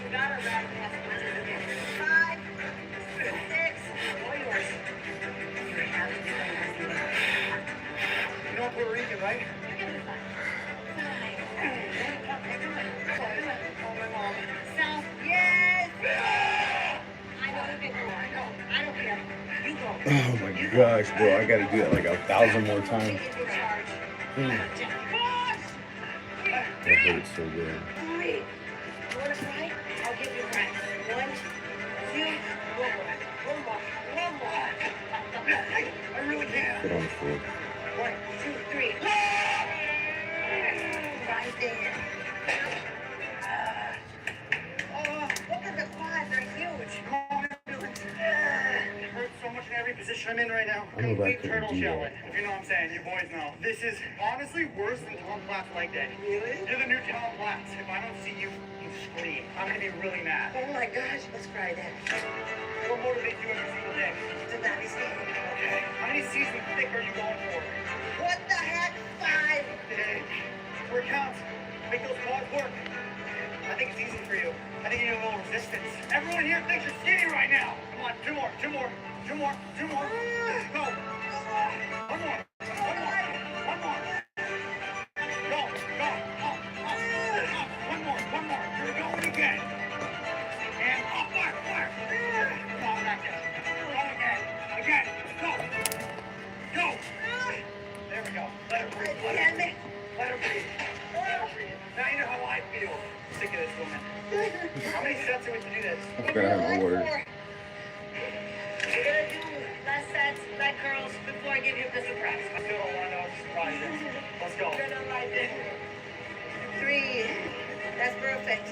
you gotta rap as much as you can. 5, 6, all yours. You have to do that. You know Puerto Rican, right? You can do 5. 5. Oh, my mom. South, yes! I know you can go. I don't care. You go. Oh my gosh, bro, I gotta do that like 1,000 more times. That hurts so good. 3. You wanna cry? I'll give you a cry. 1, 2, 1 more. 1 more. 1 more. I really can't. Put on the floor. 1, 2, 3. Right there. Look at the quads, they're huge. It hurts so much in every position I'm in right now. I know that Complete couldn't turtle do shell that. it, if you know what I'm saying. You boys know. This is honestly worse than Tom Platz leg day. Really? You're the new Tom Platz. If I don't see you, you scream. I'm gonna be really mad. Oh my gosh, let's cry then. What motivates you every single day? To not be scared. Okay. How many seasons thick are you going for? What the heck? 5. Big. Where it counts. Make those quads work. I think it's easy for you. I think you need a little resistance. Everyone here thinks you're skinny right now. Come on, 2 more, 2 more. Two more. Go. One more. One more. Go. One more. You're going again. And up, mark. Come on, back there. Go again. Go. There we go. Let her breathe. Let her breathe. Now you know how I feel. Sick of this woman. How many sets are we to do this? I forgot how to work. We're gonna do last sets, back curls, before I give you the surprise. I still don't want to know what the surprise is. Let's go. You're gonna like it. 3. That's perfect.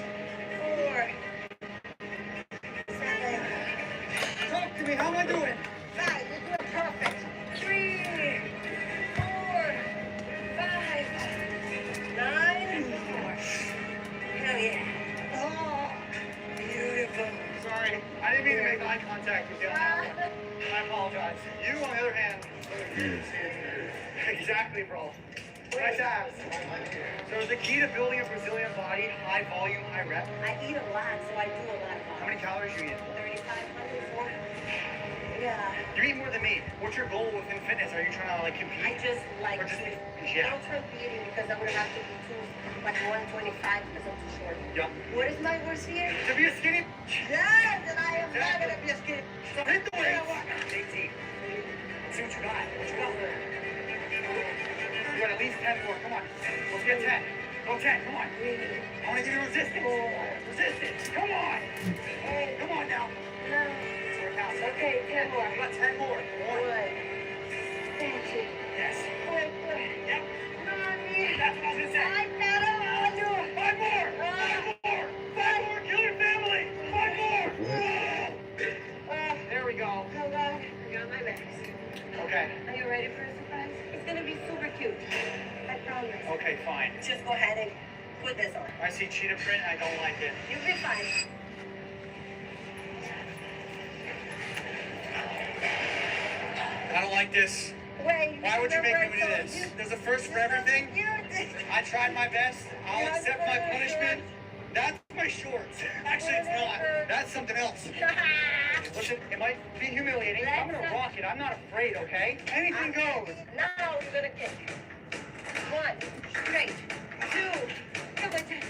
4. 7. Talk to me. How am I doing? 5. You're doing perfect. 3. 4. 5. 9. Hell yeah. Oh, beautiful. Sorry. I didn't mean to make eye contact with you. I apologize. You, on the other hand, exactly, bro. Nice abs. So is the key to building a Brazilian body high volume, high rep? I eat a lot, so I do a lot of How many calories you eat? 3,500. Yeah. You eat more than me. What's your goal within fitness? Are you trying to like compete? I just like Or just to. yeah. I don't try beating because I would have to be like 125 because I'm too short. Yup. What is my worst fear? To be a skinny. Yes, and I am not gonna be a skinny. So hit the weights. 18. Let's see what you got. You got at least 10 more. Come on. Let's get 10. Go 10. Come on. I want to give you resistance. Come on. Come on now. No. Okay, 10 more. You got 10 more. Good. Thank you. Yes. Good. Yep. Mommy. That's what I was going to say. I got it. I'll do it. 5 more. 5 more. Kill your family. 5 more. There we go. Hold on. I got my mask. Okay. Are you ready for a surprise? It's gonna be super cute. I promise. Okay, fine. Just go ahead and put this on. I see cheetah print. I don't like it. You'll be fine. I don't like this. Wait. Why would you make me do remember, this? so There's a first for everything. I tried my best. I'll Yeah, accept my I'm punishment. That's my shorts. Actually, it's not. That's something else. Listen, it might be humiliating. But I'm gonna rock it. I'm not afraid, okay? Anything goes. Now you're gonna kick. 1, straight. 2, come on, take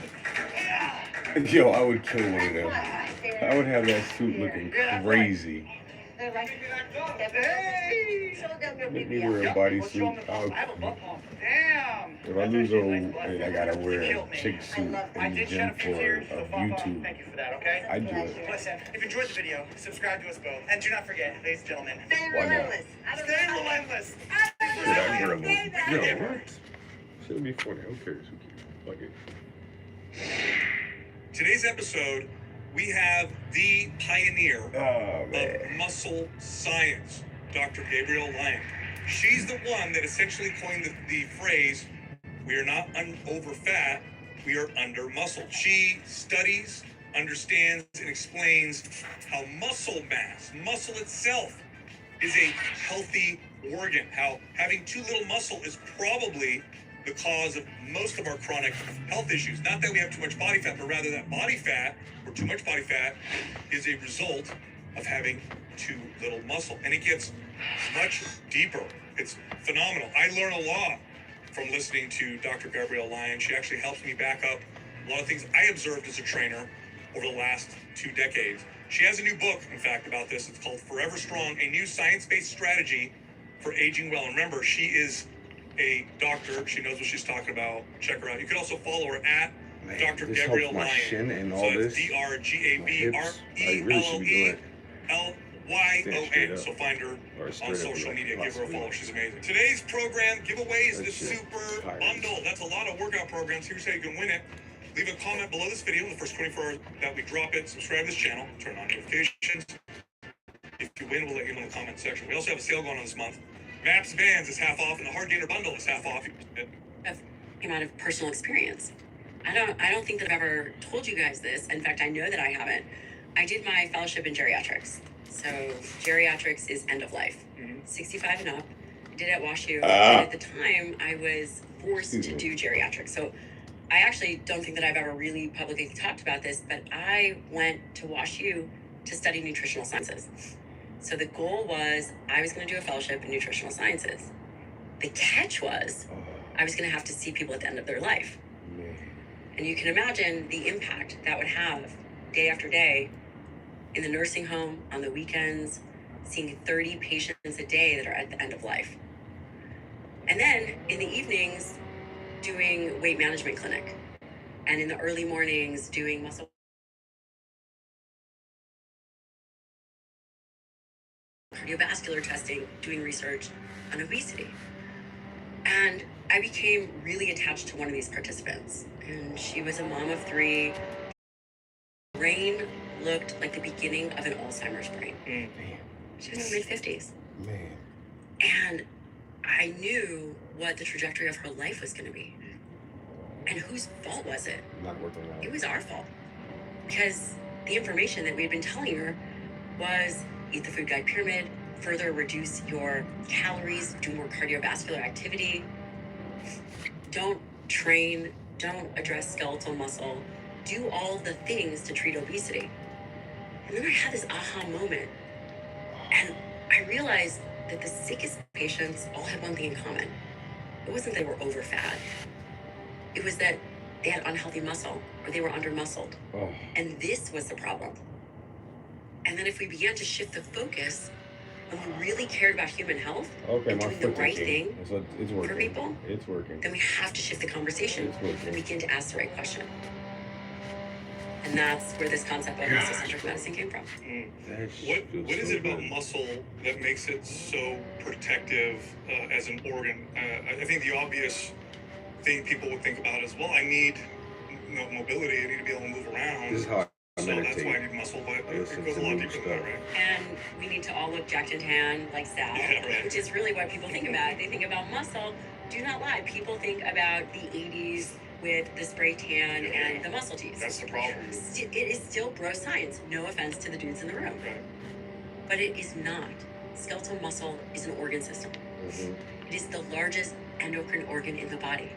it. Yo, I would kill one of them. Right there. I would have that suit looking crazy. They're like, Hey! show them your Make me BBL. wear a Let's show 'em the bodysuit. pump. I have a butt pump. Damn. If I lose a weight, I gotta wear a chick I suit love in I the did gym shed a few for tears, so Fafa, YouTube. thank you for that, okay? I do it. Listen, if you enjoyed the video, subscribe to us both. And do not forget, ladies and gentlemen, Stay Why not? relentless. I don't stay know. relentless. Look at that girl. Stay that. Yo, what? Should be funny. Who cares? Fuck it. Today's episode, we have the pioneer Oh of man. muscle science, Dr. Gabrielle Lang. She's the one that essentially coined the phrase, we are not over fat, we are under muscle. She studies, understands, and explains how muscle mass, muscle itself, is a healthy organ. How having too little muscle is probably the cause of most of our chronic health issues. Not that we have too much body fat, but rather that body fat, or too much body fat, is a result of having too little muscle. And it gets much deeper. It's phenomenal. I learn a lot from listening to Dr. Gabrielle Lang. She actually helps me back up a lot of things I observed as a trainer over the last 2 decades. She has a new book, in fact, about this. It's called Forever Strong, a new science-based strategy for aging well. And remember, she is a doctor. She knows what she's talking about. Check her out. You can also follow her at Man, Dr. this Gabrielle helps my Lang. shin and all So this. it's My hips. I really should be doing it. Stand straight DRGABRELYON. up. So find her Or on straight up social like media. Give her a possibly. follow. She's amazing. Today's program giveaway is the That shit Super fire. Bundle. That's a lot of workout programs. Here's how you can win it. Leave a comment below this video in the first 24 hours that we drop it. Subscribe to this channel. Turn on notifications. If you win, we'll let you know in the comment section. We also have a sale going on this month. Maps Vans is half off, and the Hard Gainer Bundle is half off. Came out of personal experience. I don't think that I've ever told you guys this. In fact, I know that I haven't. I did my fellowship in geriatrics. So geriatrics is end of life. 65 and up. I did it at WashU. And at the time, I was forced to do geriatrics. So I actually don't think that I've ever really publicly talked about this, but I went to WashU to study nutritional sciences. So the goal was I was going to do a fellowship in nutritional sciences. The catch was I was going to have to see people at the end of their life. Man. And you can imagine the impact that would have day after day in the nursing home, on the weekends, seeing 30 patients a day that are at the end of life. And then in the evenings, doing weight management clinic. And in the early mornings, doing muscle cardiovascular testing, doing research on obesity. And I became really attached to one of these participants. And she was a mom of 3. Brain looked like the beginning of an Alzheimer's brain. She was in her mid-50s. Man. And I knew what the trajectory of her life was going to be. And whose fault was it? Not working out. It was our fault. Because the information that we had been telling her was eat the food guide pyramid, further reduce your calories, do more cardiovascular activity, don't train, don't address skeletal muscle, do all the things to treat obesity. And then I had this aha moment. And I realized that the sickest patients all had one thing in common. It wasn't that they were over fat. It was that they had unhealthy muscle or they were under muscled. Oh. And this was the problem. And then if we began to shift the focus, when we really cared about human health Okay, and my doing the foot right thinking. thing It's working. for people, It's working. then we have to shift the conversation It's working. and begin to ask the right question. And that's where this concept of muscle-centric medicine came from. That What feels is so it about good. muscle that makes it so protective as an organ? I think the obvious thing people would think about is, well, I need mobility. I need to be able to move around. This is how I So meditate. that's why I need muscle, but I it listen goes to a lot new deeper than that, stuff. right? And we need to all look jacked and tan like Sal, Yeah, right. which is really what people think about. They think about muscle. Do not lie. People think about the 80s with the spray tan and the muscle tees. That's the problem. It is still bro science. No offense to the dudes in the room. Right. But it is not. Skeletal muscle is an organ system. Mhm. It is the largest endocrine organ in the body.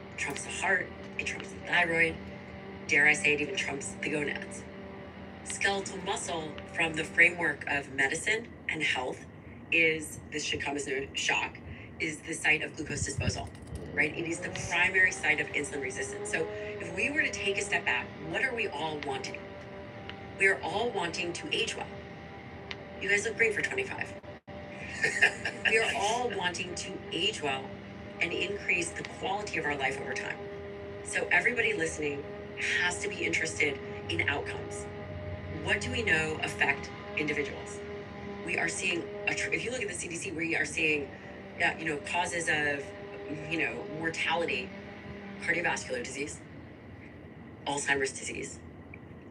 It trumps the heart, it trumps the thyroid, dare I say it even trumps the gonads. Skeletal muscle, from the framework of medicine and health, this should come as no shock, is the site of glucose disposal, right? It is the primary site of insulin resistance. So if we were to take a step back, what are we all wanting? We are all wanting to age well. You guys look great for 25. We are all wanting to age well and increase the quality of our life over time. So everybody listening has to be interested in outcomes. What do we know affect individuals? We are seeing, if you look at the CDC, we are seeing, causes of, mortality, cardiovascular disease, Alzheimer's disease,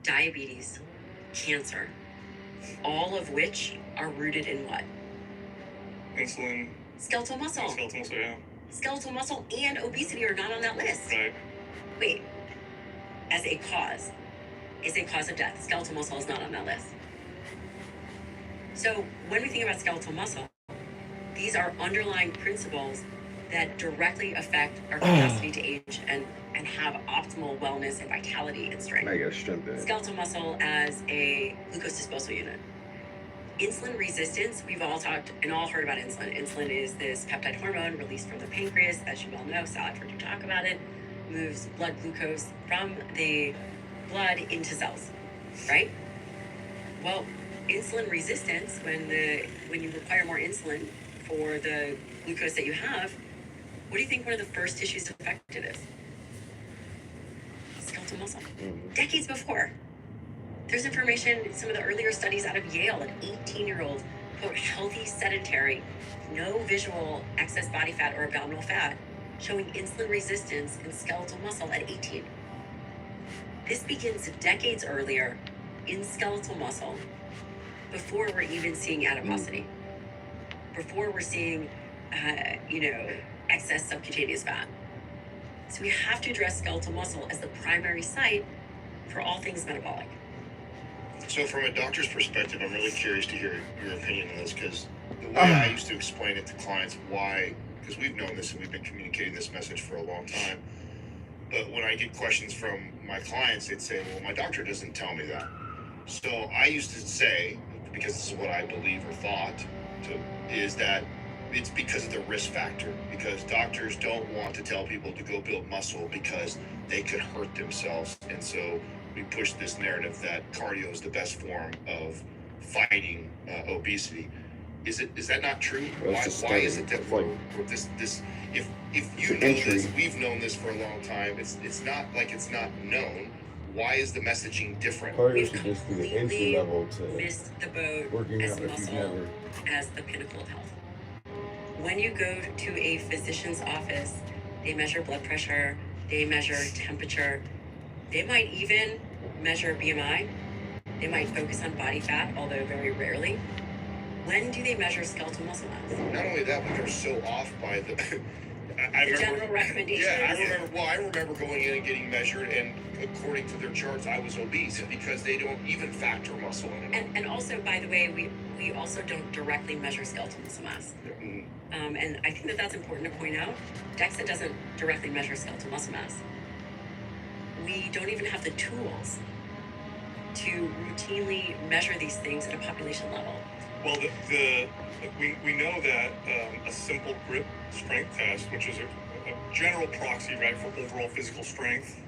diabetes, cancer, all of which are rooted in what? Insulin, Skeletal muscle. skeletal muscle, yeah. Skeletal muscle and obesity are not on that list. Right. Wait, as a cause, is a cause of death. Skeletal muscle is not on that list. So when we think about skeletal muscle, these are underlying principles that directly affect our capacity to age and have optimal wellness and vitality and strength. I got strength in it. Skeletal muscle as a glucose disposal unit. Insulin resistance, we've all talked and all heard about insulin. Insulin is this peptide hormone released from the pancreas, as you well know. Sal, I've heard you talk about it. Moves blood glucose from the blood into cells, right? Well, insulin resistance, when you require more insulin for the glucose that you have, what do you think one of the first tissues affected is? Skeletal muscle. Decades before. There's information, some of the earlier studies out of Yale, an 18-year-old, quote, healthy sedentary, no visual excess body fat or abdominal fat, showing insulin resistance in skeletal muscle at 18. This begins decades earlier in skeletal muscle, before we're even seeing adiposity, before we're seeing, excess subcutaneous fat. So we have to address skeletal muscle as the primary site for all things metabolic. So from a doctor's perspective, I'm really curious to hear your opinion on this, because the way I used to explain it to clients, why, because we've known this and we've been communicating this message for a long time, but when I get questions from my clients, they'd say, well, my doctor doesn't tell me that. So I used to say, because this is what I believe or thought, is that it's because of the risk factor. Because doctors don't want to tell people to go build muscle because they could hurt themselves, and so we push this narrative that cardio is the best form of fighting obesity. Is that not true? Why is it that we're this if you know this, we've known this for a long time. It's not like it's not known. Why is the messaging different? Cardio should just be the entry level to missed the boat working as out if you've muscle never. as the pinnacle of health. When you go to a physician's office, they measure blood pressure, they measure temperature, they might even measure BMI, they might focus on body fat, although very rarely. When do they measure skeletal muscle mass? Not only that, but they're so off by the. The general recommendation. Yeah, I remember going in and getting measured, and according to their charts, I was obese because they don't even factor muscle in it. And also, by the way, we also don't directly measure skeletal muscle mass. And I think that that's important to point out. DEXA doesn't directly measure skeletal muscle mass. We don't even have the tools to routinely measure these things at a population level. Well, we know that a simple grip strength test, which is a general proxy, right, for overall physical strength,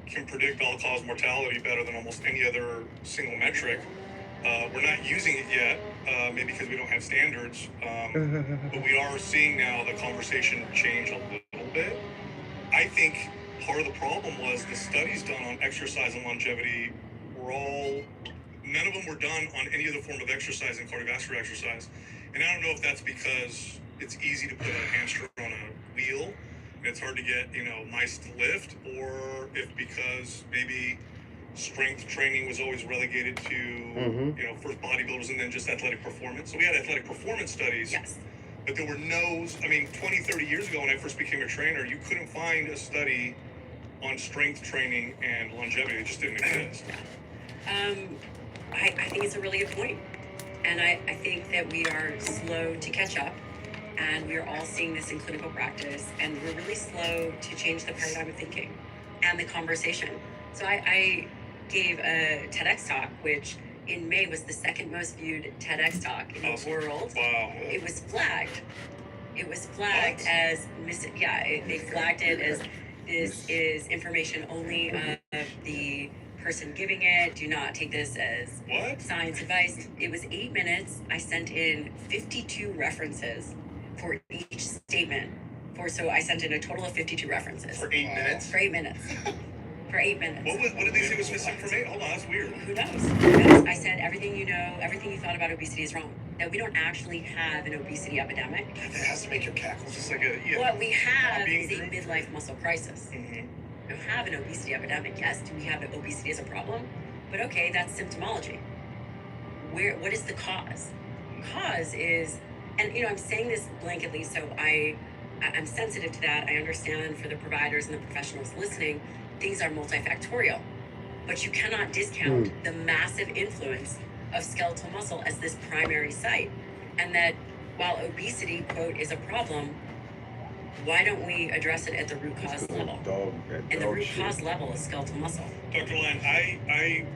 can predict all-cause mortality better than almost any other single metric. We're not using it yet, maybe because we don't have standards, but we are seeing now the conversation change a little bit. I think part of the problem was the studies done on exercise and longevity were all, none of them were done on any other form of exercise and cardiovascular exercise. And I don't know if that's because it's easy to put a hamster on a wheel and it's hard to get, mice to lift, or if because maybe strength training was always relegated to, first bodybuilders and then just athletic performance. So we had athletic performance studies. Yes. But there were 20, 30 years ago when I first became a trainer, you couldn't find a study on strength training and longevity. It just didn't exist. I think it's a really good point. And I think that we are slow to catch up, and we're all seeing this in clinical practice, and we're really slow to change the paradigm of thinking and the conversation. So I gave a TEDx talk, which in May was the second most viewed TEDx talk in the world. Wow. It was flagged. It was flagged as they flagged it as this is information only of the person giving it. Do not take this as science advice. It was 8 minutes. I sent in 52 references for each statement. So I sent in a total of 52 references. For 8 minutes? For 8 minutes. For 8 minutes. What did they say was misinformation? Hold on, that's weird. Who knows? I said everything you know, everything you thought about obesity is wrong. That we don't actually have an obesity epidemic. That has to make your cackles. Just like what we have is a midlife muscle crisis. We don't have an obesity epidemic. Yes, do we have obesity as a problem? But okay, that's symptomology. What is the cause? Cause is, and I'm saying this blanketly, so I'm sensitive to that. I understand for the providers and the professionals listening, things are multifactorial, but you cannot discount the massive influence of skeletal muscle as this primary site. And that while obesity, quote, is a problem, why don't we address it at the root cause level? And the root cause level is skeletal muscle. Dr. Lyon, I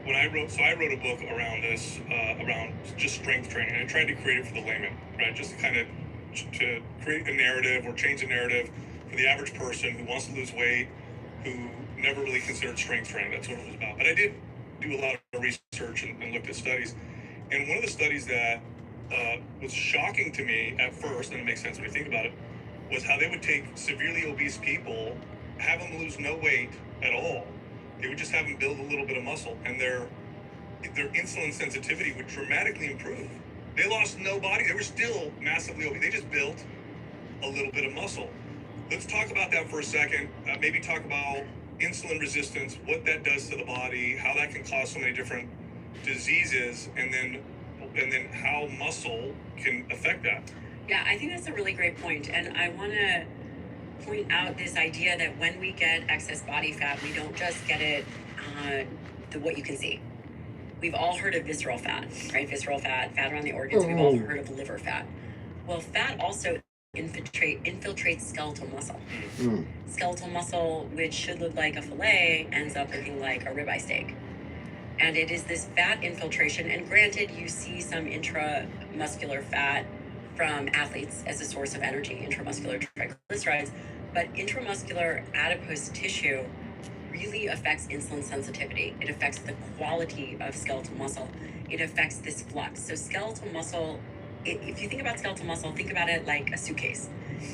wrote a book around this, around just strength training. I tried to create it for the layman, right? Just kind of to create a narrative or change the narrative for the average person who wants to lose weight, who never really considered strength training. That's what it was about. But I did do a lot of research and looked at studies. And one of the studies that was shocking to me at first, and it makes sense when you think about it, was how they would take severely obese people, have them lose no weight at all. They would just have them build a little bit of muscle, and their insulin sensitivity would dramatically improve. They lost no body. They were still massively obese. They just built a little bit of muscle. Let's talk about that for a second. Maybe talk about insulin resistance, what that does to the body, how that can cause so many different diseases, and then how muscle can affect that. Yeah, I think that's a really great point. And I want to point out this idea that when we get excess body fat, we don't just get it what you can see. We've all heard of visceral fat, right? Visceral fat around the organs. We've all heard of liver fat. Well, fat also infiltrates skeletal muscle. Skeletal muscle, which should look like a fillet, ends up looking like a ribeye steak. And it is this fat infiltration. And granted, you see some intramuscular fat from athletes as a source of energy, intramuscular triglycerides, but intramuscular adipose tissue really affects insulin sensitivity. It affects the quality of skeletal muscle. It affects this flux. So skeletal muscle, if you think about skeletal muscle, think about it like a suitcase.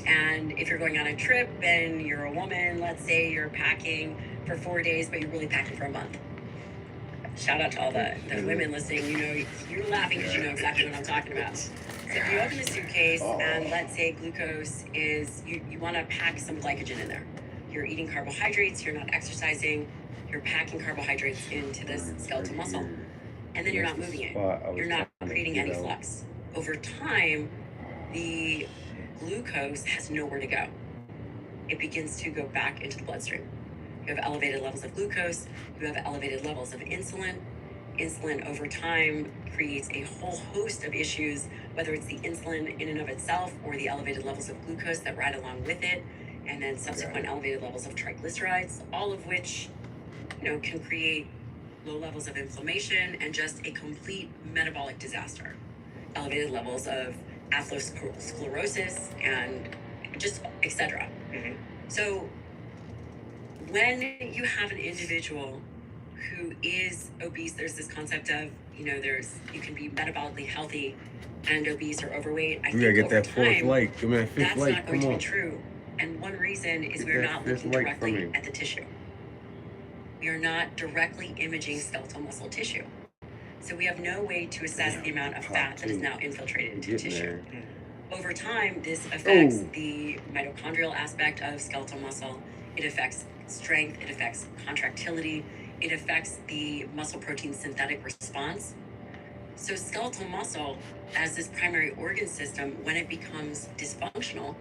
And if you're going on a trip and you're a woman, let's say you're packing for 4 days, but you're really packing for a month. Shout out to all the women listening. You know, you're laughing because you know exactly what I'm talking about. So if you open the suitcase and let's say glucose is, you want to pack some glycogen in there. You're eating carbohydrates, you're not exercising, you're packing carbohydrates into this skeletal muscle, and then you're not moving it. You're not creating any flux. Over time, the glucose has nowhere to go. It begins to go back into the bloodstream. You have elevated levels of glucose, you have elevated levels of insulin. Insulin over time creates a whole host of issues, whether it's the insulin in and of itself or the elevated levels of glucose that ride along with it, and then subsequent elevated levels of triglycerides, all of which, you know, can create low levels of inflammation and just a complete metabolic disaster. Elevated levels of atherosclerosis and just etc. So when you have an individual who is obese, there's this concept of, you know, you can be metabolically healthy and obese or overweight. I We gotta think get over that fourth time, light. Give me that fifth that's light. not going Come to on. be true. And one reason is Get we're that not fifth looking light from directly me. at the tissue. We are not directly imaging skeletal muscle tissue. So we have no way to assess the amount of fat that is now infiltrated into Getting tissue. there. Over time, this affects Oh. the mitochondrial aspect of skeletal muscle. It affects strength, it affects contractility, it affects the muscle protein synthetic response. So skeletal muscle, as this primary organ system, when it becomes dysfunctional,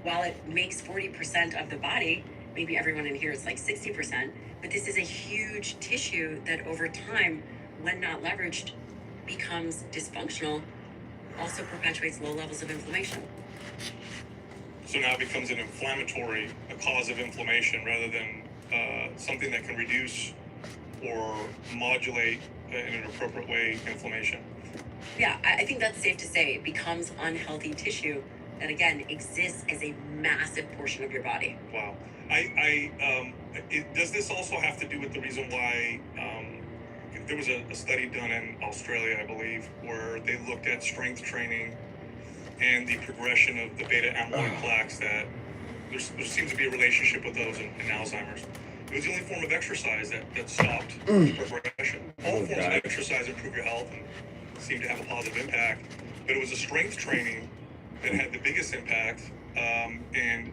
while it makes 40% of the body, maybe everyone in here is like 60%, but this is a huge tissue that over time, when not leveraged, becomes dysfunctional, also perpetuates low levels of inflammation. So now it becomes an inflammatory, a cause of inflammation rather than something that can reduce or modulate in an appropriate way inflammation. Yeah, I think that's safe to say. It becomes unhealthy tissue that, again, exists as a massive portion of your body. Wow. Does this also have to do with the reason why there was a study done in Australia, I believe, where they looked at strength training and the progression of the beta amyloid plaques, that there seems to be a relationship with those in Alzheimer's. It was the only form of exercise that stopped progression. All forms of exercise improve your health and seem to have a positive impact, but it was a strength training that had the biggest impact. And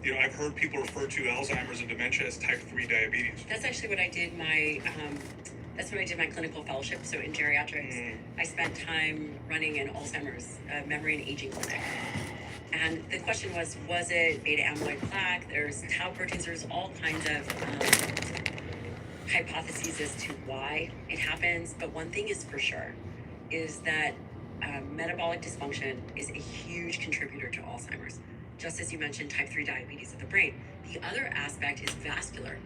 you know, I've heard people refer to Alzheimer's and dementia as type 3 diabetes. That's actually what I did my clinical fellowship. So in geriatrics, I spent time running an Alzheimer's memory and aging clinic. And the question was it beta amyloid plaque? There's tau proteins. There's all kinds of hypotheses as to why it happens. But one thing is for sure, is that metabolic dysfunction is a huge contributor to Alzheimer's. Just as you mentioned, type 3 diabetes of the brain. The other aspect is vascular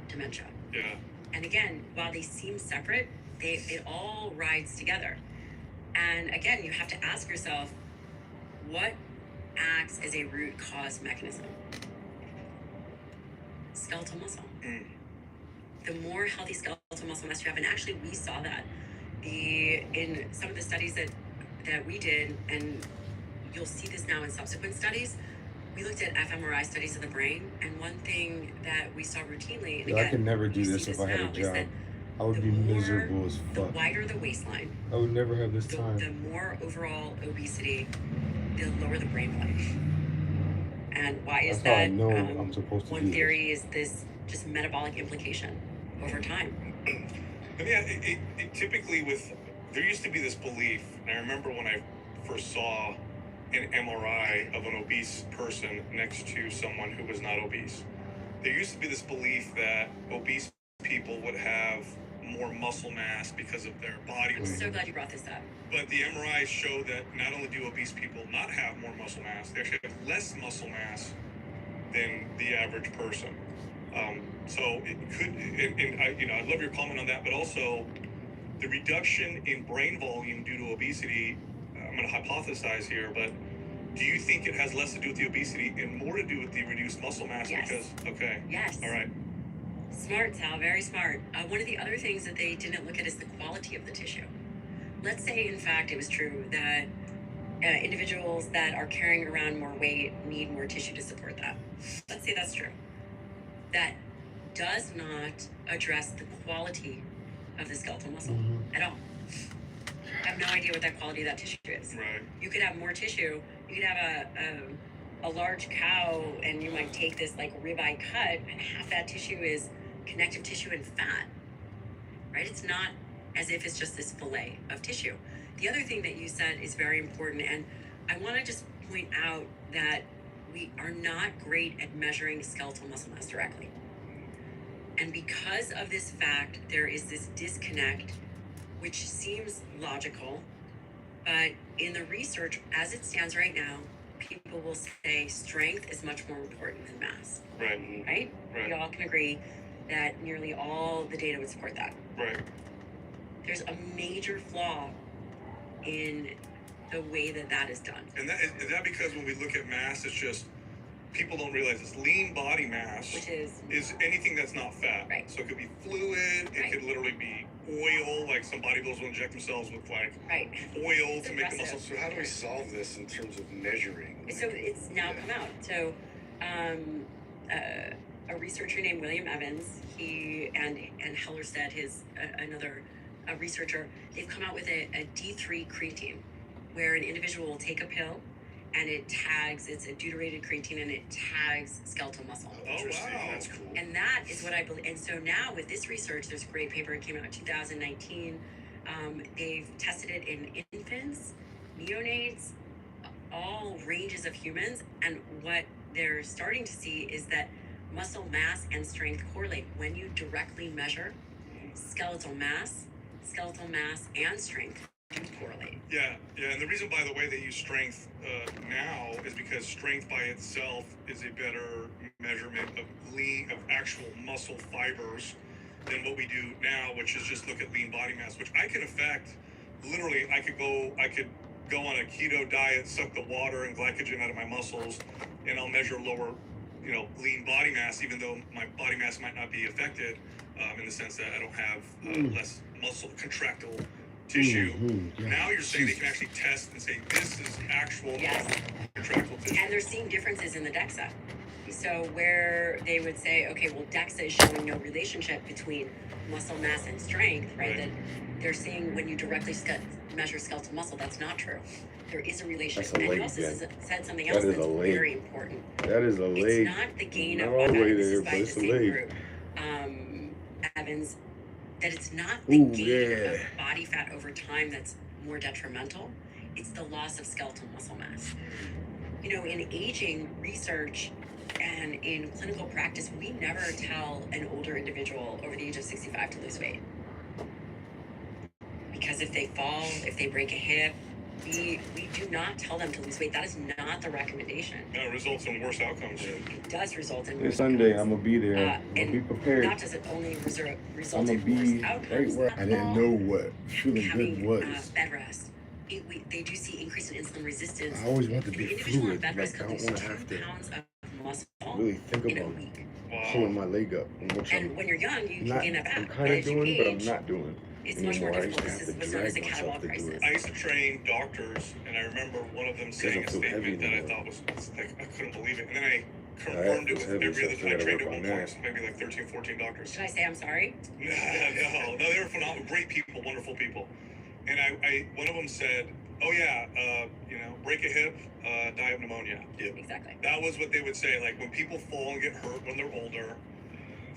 dementia. Yeah. And again, while they seem separate, it all rides together. And again, you have to ask yourself, what acts as a root cause mechanism? Skeletal muscle. The more healthy skeletal muscle mass you have, and actually we saw that in some of the studies that we did, and you'll see this now in subsequent studies. We looked at fMRI studies of the brain, and one thing that we saw routinely, and Yo, again, I could never do you this see if I had a now, is job. that I would the be more- miserable as the fuck. wider the waistline, I would never have this the time. more overall obesity, the lower the brain volume. And why is That's how I that? know I'm supposed to do One this. theory is this just metabolic implication over time. I mean, it typically there used to be this belief, and I remember when I first saw an MRI of an obese person next to someone who was not obese. There used to be this belief that obese people would have more muscle mass because of their body I'm weight. so glad you brought this up. But the MRIs show that not only do obese people not have more muscle mass, they actually have less muscle mass than the average person. So it could, and I love your comment on that, but also the reduction in brain volume due to obesity, I'm going to hypothesize here, but do you think it has less to do with the obesity and more to do with the reduced muscle mass? Yes. Because, okay. Yes. All right. Smart, Sal, very smart. One of the other things that they didn't look at is the quality of the tissue. Let's say, in fact, it was true that individuals that are carrying around more weight need more tissue to support that. Let's say that's true. That does not address the quality of the skeletal muscle at all. I have no idea what that quality of that tissue is. Right. You could have more tissue. You could have a large cow, and you might take this like ribeye cut, and half that tissue is connective tissue and fat. Right? It's not as if it's just this fillet of tissue. The other thing that you said is very important, and I want to just point out that we are not great at measuring skeletal muscle mass directly. And because of this fact, there is this disconnect, which seems logical, but in the research, as it stands right now, people will say strength is much more important than mass. Right. Right? Right. We all can agree that nearly all the data would support that. Right. There's a major flaw in the way that that is done. And that is that because when we look at mass, it's just people don't realize it's lean body mass, Which is anything that's not fat. Right. So it could be fluid, it could literally be oil, like some bodybuilders will inject themselves with like right. oil It's to make the aggressive. muscles. So how do we solve this in terms of measuring? So it's now come out. So a researcher named William Evans, he and Hellerstedt, his another researcher, they've come out with a D3 creatine, where an individual will take a pill and it tags, it's a deuterated creatine and it tags skeletal muscle. Interesting. wow. That's cool. And that is what I believe. And so now with this research, there's a great paper, it came out in 2019. They've tested it in infants, neonates, all ranges of humans. And what they're starting to see is that muscle mass and strength correlate. When you directly measure skeletal mass and strength do correlate. Yeah, and the reason, by the way, they use strength now is because strength by itself is a better measurement of actual muscle fibers than what we do now, which is just look at lean body mass, which I can affect. Literally, I could go on a keto diet, suck the water and glycogen out of my muscles, and I'll measure lower, lean body mass, even though my body mass might not be affected, in the sense that I don't have less muscle contractile tissue. Now you're saying they can actually test and say this is actual contractile tissue. And they're seeing differences in the DEXA. So where they would say, okay, well, DEXA is showing no relationship between muscle mass and strength, right? That they're seeing when you directly measure skeletal muscle, that's not true. There is a relationship. That's a And leg, he also Jen. said something That else is that's a leg. very important. That is a leg. It's not the gain Not of all the way this there, is but by the it's a same leg. group, Evans, that it's not the gain of yeah. body fat over time that's more detrimental. It's the loss of skeletal muscle mass. In aging research and in clinical practice, we never tell an older individual over the age of 65 to lose weight. Because if they fall, if they break a hip, we do not tell them to lose weight. That is not the recommendation. No, it results in worse outcomes. It does result in This worse Sunday, outcomes. I'm gonna be there. I'm gonna and be prepared. Not does it only result I'm gonna in worse be outcomes. right where I didn't know what feeling Having good was. bed rest. They do see increase in insulin resistance. I always want to The be individual on fluid. bed rest Like I could don't lose want to have 2 to pounds of muscle really think in a about week. pulling my leg up, which And when you're young, you not, can gain that back. I'm But kind of as you doing, but I'm age, not doing. it's much more anymore. I used difficult. to This have is to what's known as a drag myself catabolic to do crisis. it. I used to train doctors, and I remember one of them saying a Doesn't feel heavy statement that I anymore. thought was like, I couldn't believe it. And then I confirmed it it's with heavy, every so other I I gotta trained at work one on point, that. maybe like 13, 14 doctors. Should I say I'm sorry? No, they were phenomenal, great people, wonderful people. And I one of them said, oh yeah, break a hip, die of pneumonia. Exactly. That was what they would say. Like when people fall and get hurt when they're older,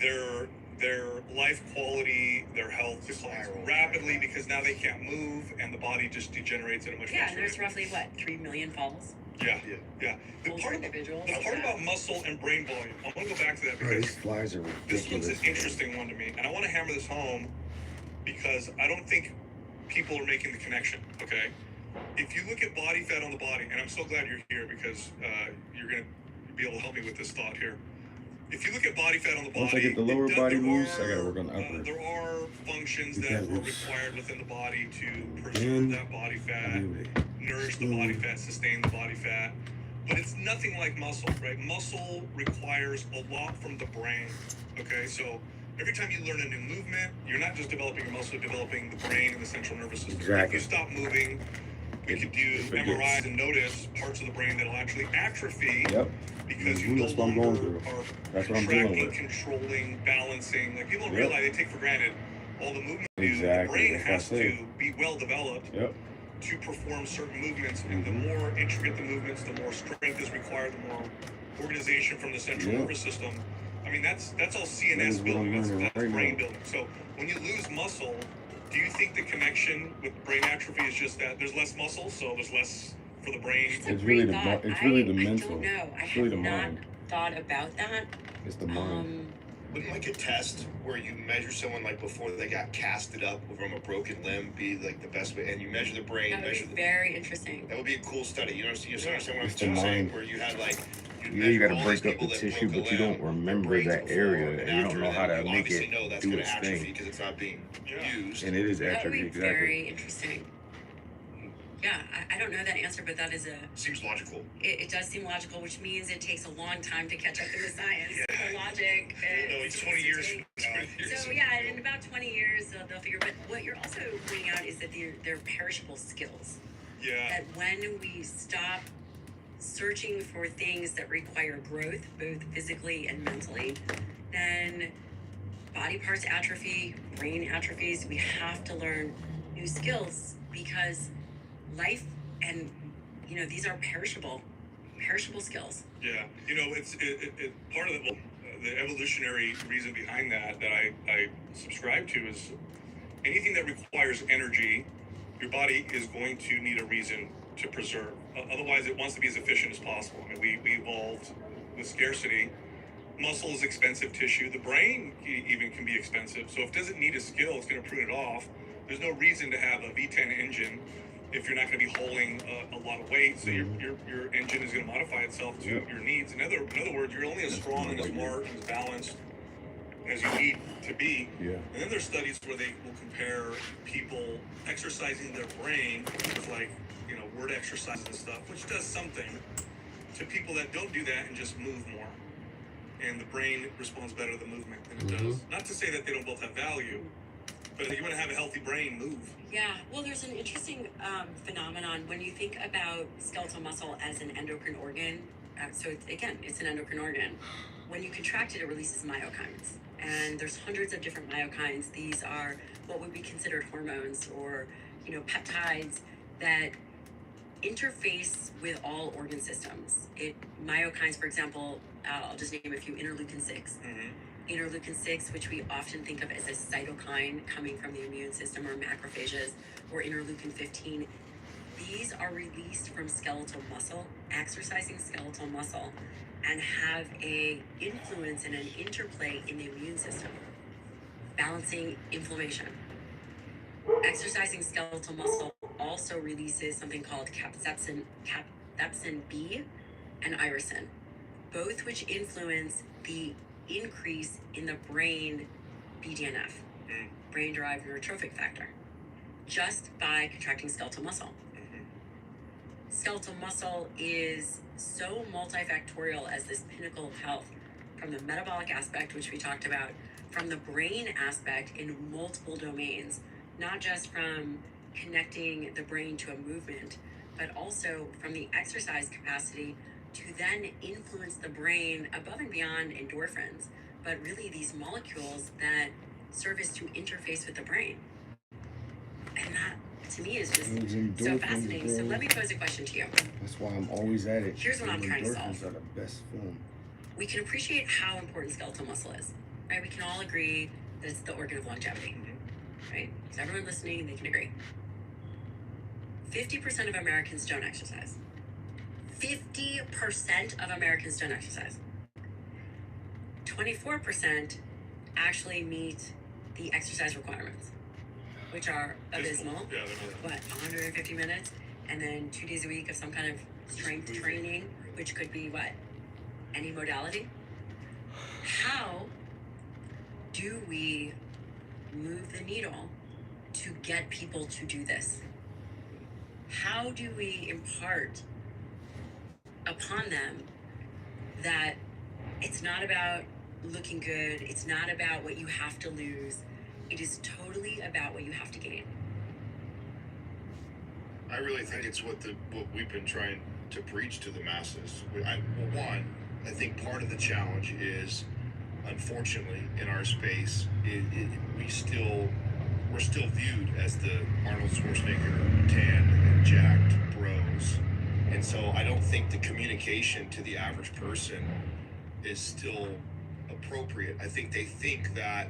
their life quality, their health declines rapidly because now they can't move and the body just degenerates at a much Yeah, and faster there's rate. roughly 3 million falls. Yeah. The Older part individuals. about muscle and brain volume, I want to go back to that Bro, because these flies are this one's ridiculous. an interesting one to me, and I want to hammer this home because I don't think people are making the connection. Okay, if you look at body fat on the body, and I'm so glad you're here because you're going to be able to help me with this thought here. if you look at body fat on the body, Once I get the lower body loose, I gotta work on the upper. There are functions Get that that are loose. required within the body to preserve Again, that body fat, anyway. nourish the body fat, sustain the body fat. But it's nothing like muscle, right? Muscle requires a lot from the brain. Okay, so every time you learn a new movement, you're not just developing your muscle, you're developing the brain and the central nervous system. Exactly. If you stop moving, we could do Forgets. MRIs and notice parts of the brain that'll actually atrophy Yep. because you Mhm, no that's what I'm going longer through. are That's what I'm dealing contracting, with. controlling, balancing. Like people don't Yep. realize, they take for granted all the movement you do. Exactly, The brain that's what I has said. to be well developed Yep. to perform certain movements, and the Mhm. more intricate the movements, the more strength is required, the more organization from the central Yep. nervous system. I mean, that's all That CNS is what I'm building, learning that's right brain now. building. So when you lose muscle, do you think the connection with brain atrophy is just that there's less muscle, so there's less for the brain? It's a It's great really the thought. it's really the I mental. don't know. I It's really have the not mind. thought about that. It's the mind. Wouldn't like a test where you measure someone like before they got casted up from a broken limb be like the best way, and you measure the brain, That would measure be the. very interesting. That would be a cool study. You understand what I'm It's the saying? mind. Where you had like. Yeah, you measure gotta all break these up the people that tissue, broke a but you limb, don't remember brains that before area, and and you don't after, know and how then to you make obviously it know that's do gonna its atrophy thing. because it's not being used. And it is That would atrophy, be exactly. very interesting. Yeah, I don't know that answer, but that is Seems logical. it does seem logical, which means it takes a long time to catch up in the science, the logic. No, it's 20 years from now. So yeah, in about 20 years they'll figure. But what you're also pointing out is that they're perishable skills. Yeah. That when we stop searching for things that require growth, both physically and mentally, then body parts atrophy, brain atrophies. We have to learn new skills because life and these are perishable skills. Yeah, it's part of the evolutionary reason behind that I subscribe to is anything that requires energy, your body is going to need a reason to preserve. Otherwise, it wants to be as efficient as possible. I mean, we evolved with scarcity. Muscle is expensive tissue. The brain even can be expensive. So if it doesn't need a skill, it's going to prune it off. There's no reason to have a V10 engine if you're not going to be hauling a lot of weight. So your engine is going to modify itself to your needs. In other words, you're only as strong and as smart and as balanced as you need to be. Yeah. And then there's studies where they will compare people exercising their brain with word exercises and stuff, which does something, to people that don't do that and just move more. And the brain responds better to the movement than it does. Not to say that they don't both have value, but if you want to have a healthy brain, move. Yeah, well, there's an interesting phenomenon when you think about skeletal muscle as an endocrine organ. So it's an endocrine organ. When you contract it, it releases myokines. And there's hundreds of different myokines. These are what would be considered hormones or, peptides that interface with all organ systems. Myokines, for example, I'll just name a few: interleukin 6. Interleukin 6, which we often think of as a cytokine coming from the immune system or macrophages, or interleukin 15. These are released from skeletal muscle, exercising skeletal muscle, and have a influence and an interplay in the immune system, balancing inflammation. Exercising skeletal muscle also releases something called capsaicin B and irisin, both which influence the increase in the brain BDNF, brain-derived neurotrophic factor, just by contracting skeletal muscle. Skeletal muscle is so multifactorial as this pinnacle of health, from the metabolic aspect, which we talked about, from the brain aspect in multiple domains, not just from connecting the brain to a movement, but also from the exercise capacity to then influence the brain above and beyond endorphins, but really these molecules that service to interface with the brain. And that, to me, is just so fascinating. So let me pose a question to you. That's why I'm always at it. Here's what I'm trying to solve. Endorphins are the best film. We can appreciate how important skeletal muscle is, right? We can all agree that it's the organ of longevity, right? Because everyone listening, they can agree. 50% of Americans don't exercise. 50% of Americans don't exercise. 24% actually meet the exercise requirements, which are abysmal. Yeah, they're not. What, 150 minutes? And then 2 days a week of some kind of strength training, which could be what? Any modality? How do we move the needle to get people to do this? How do we impart upon them that it's not about looking good, it's not about what you have to lose, it is totally about what you have to gain? I really think it's what we've been trying to preach to the masses. I think part of the challenge is, unfortunately, in our space, we're still viewed as the Arnold Schwarzenegger tanned and jacked bros, and so I don't think the communication to the average person is still appropriate. I think they think that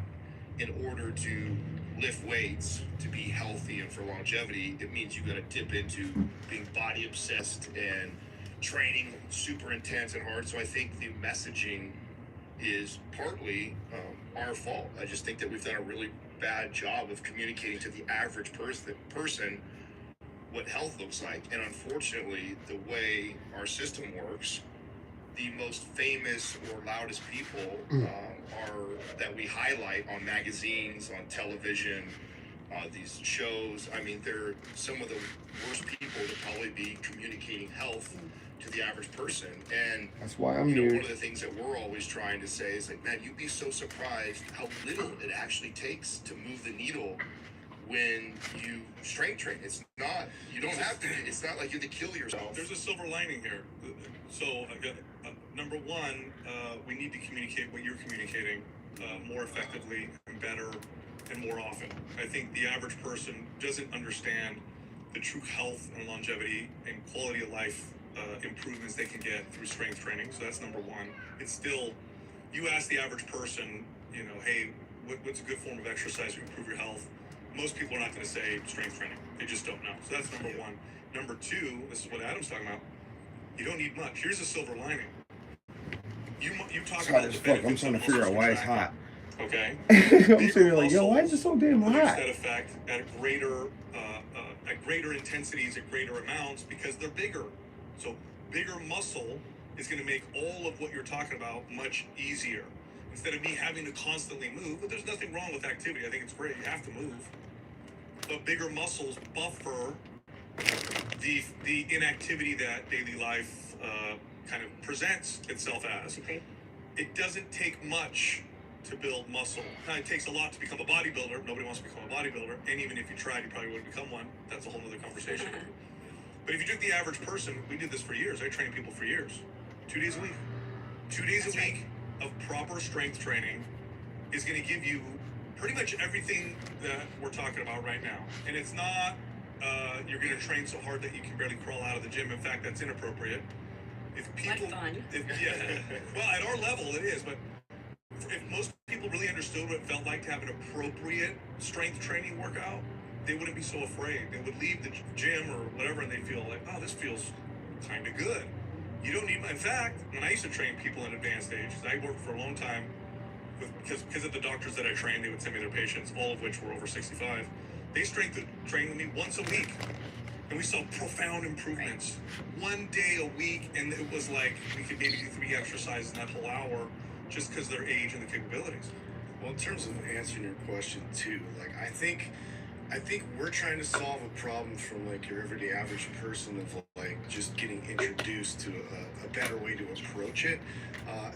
in order to lift weights, to be healthy and for longevity, it means you got to dip into being body obsessed and training super intense and hard. So I think the messaging is partly our fault. I just think that we've done a really bad job of communicating to the average person what health looks like. And unfortunately, the way our system works, the most famous or loudest people are that we highlight on magazines, on television, these shows. I mean, they're some of the worst people to probably be communicating health to the average person. And that's why I'm you know, here. one of the things that we're always trying to say is like, man, you'd be so surprised how little it actually takes to move the needle when you strength train. It's not, you don't have to, it's not like you have to kill yourself. There's a silver lining here. So, number one, we need to communicate what you're communicating more effectively and better and more often. I think the average person doesn't understand the true health and longevity and quality of life improvements they can get through strength training. So that's number one. It's still, you ask the average person, you know, hey, what's a good form of exercise to improve your health? Most people are not going to say strength training. They just don't know. So that's number one. Number two, this is what Adam's talking about. You don't need much. Here's a silver lining. You talk It's about hot as the fuck. I'm benefits trying to of figure out muscle why it's contracting. hot. Okay. I'm sitting there like, yo, why is it so damn Produce hot? that effect at greater intensities, at greater amounts, because they're bigger. So bigger muscle is going to make all of what you're talking about much easier. Instead of me having to constantly move, but there's nothing wrong with activity. I think it's great. You have to move. But bigger muscles buffer the inactivity that daily life kind of presents itself as. Okay. It doesn't take much to build muscle. Now, it takes a lot to become a bodybuilder. Nobody wants to become a bodybuilder. And even if you tried, you probably wouldn't become one. That's a whole other conversation. But if you took the average person, we did this for years. I trained people for years. 2 days a week. 2 days a week of proper strength training is going to give you pretty much everything that we're talking about right now. And it's not, you're going to train so hard that you can barely crawl out of the gym. In fact, that's inappropriate. If people, well, at our level it is, but if most people really understood what it felt like to have an appropriate strength training workout, they wouldn't be so afraid. They would leave the gym or whatever and they feel like, oh, this feels kind of good. You don't need, in fact, when I used to train people in advanced age, I worked for a long time because of the doctors that I trained, they would send me their patients, all of which were over 65. They trained with me once a week. And we saw profound improvements. 1 day a week, and it was like we could maybe do 3 exercises in that whole hour just because their age and the capabilities. Well, in terms of answering your question too, like I think we're trying to solve a problem from like your everyday average person of like just getting introduced to a better way to approach it,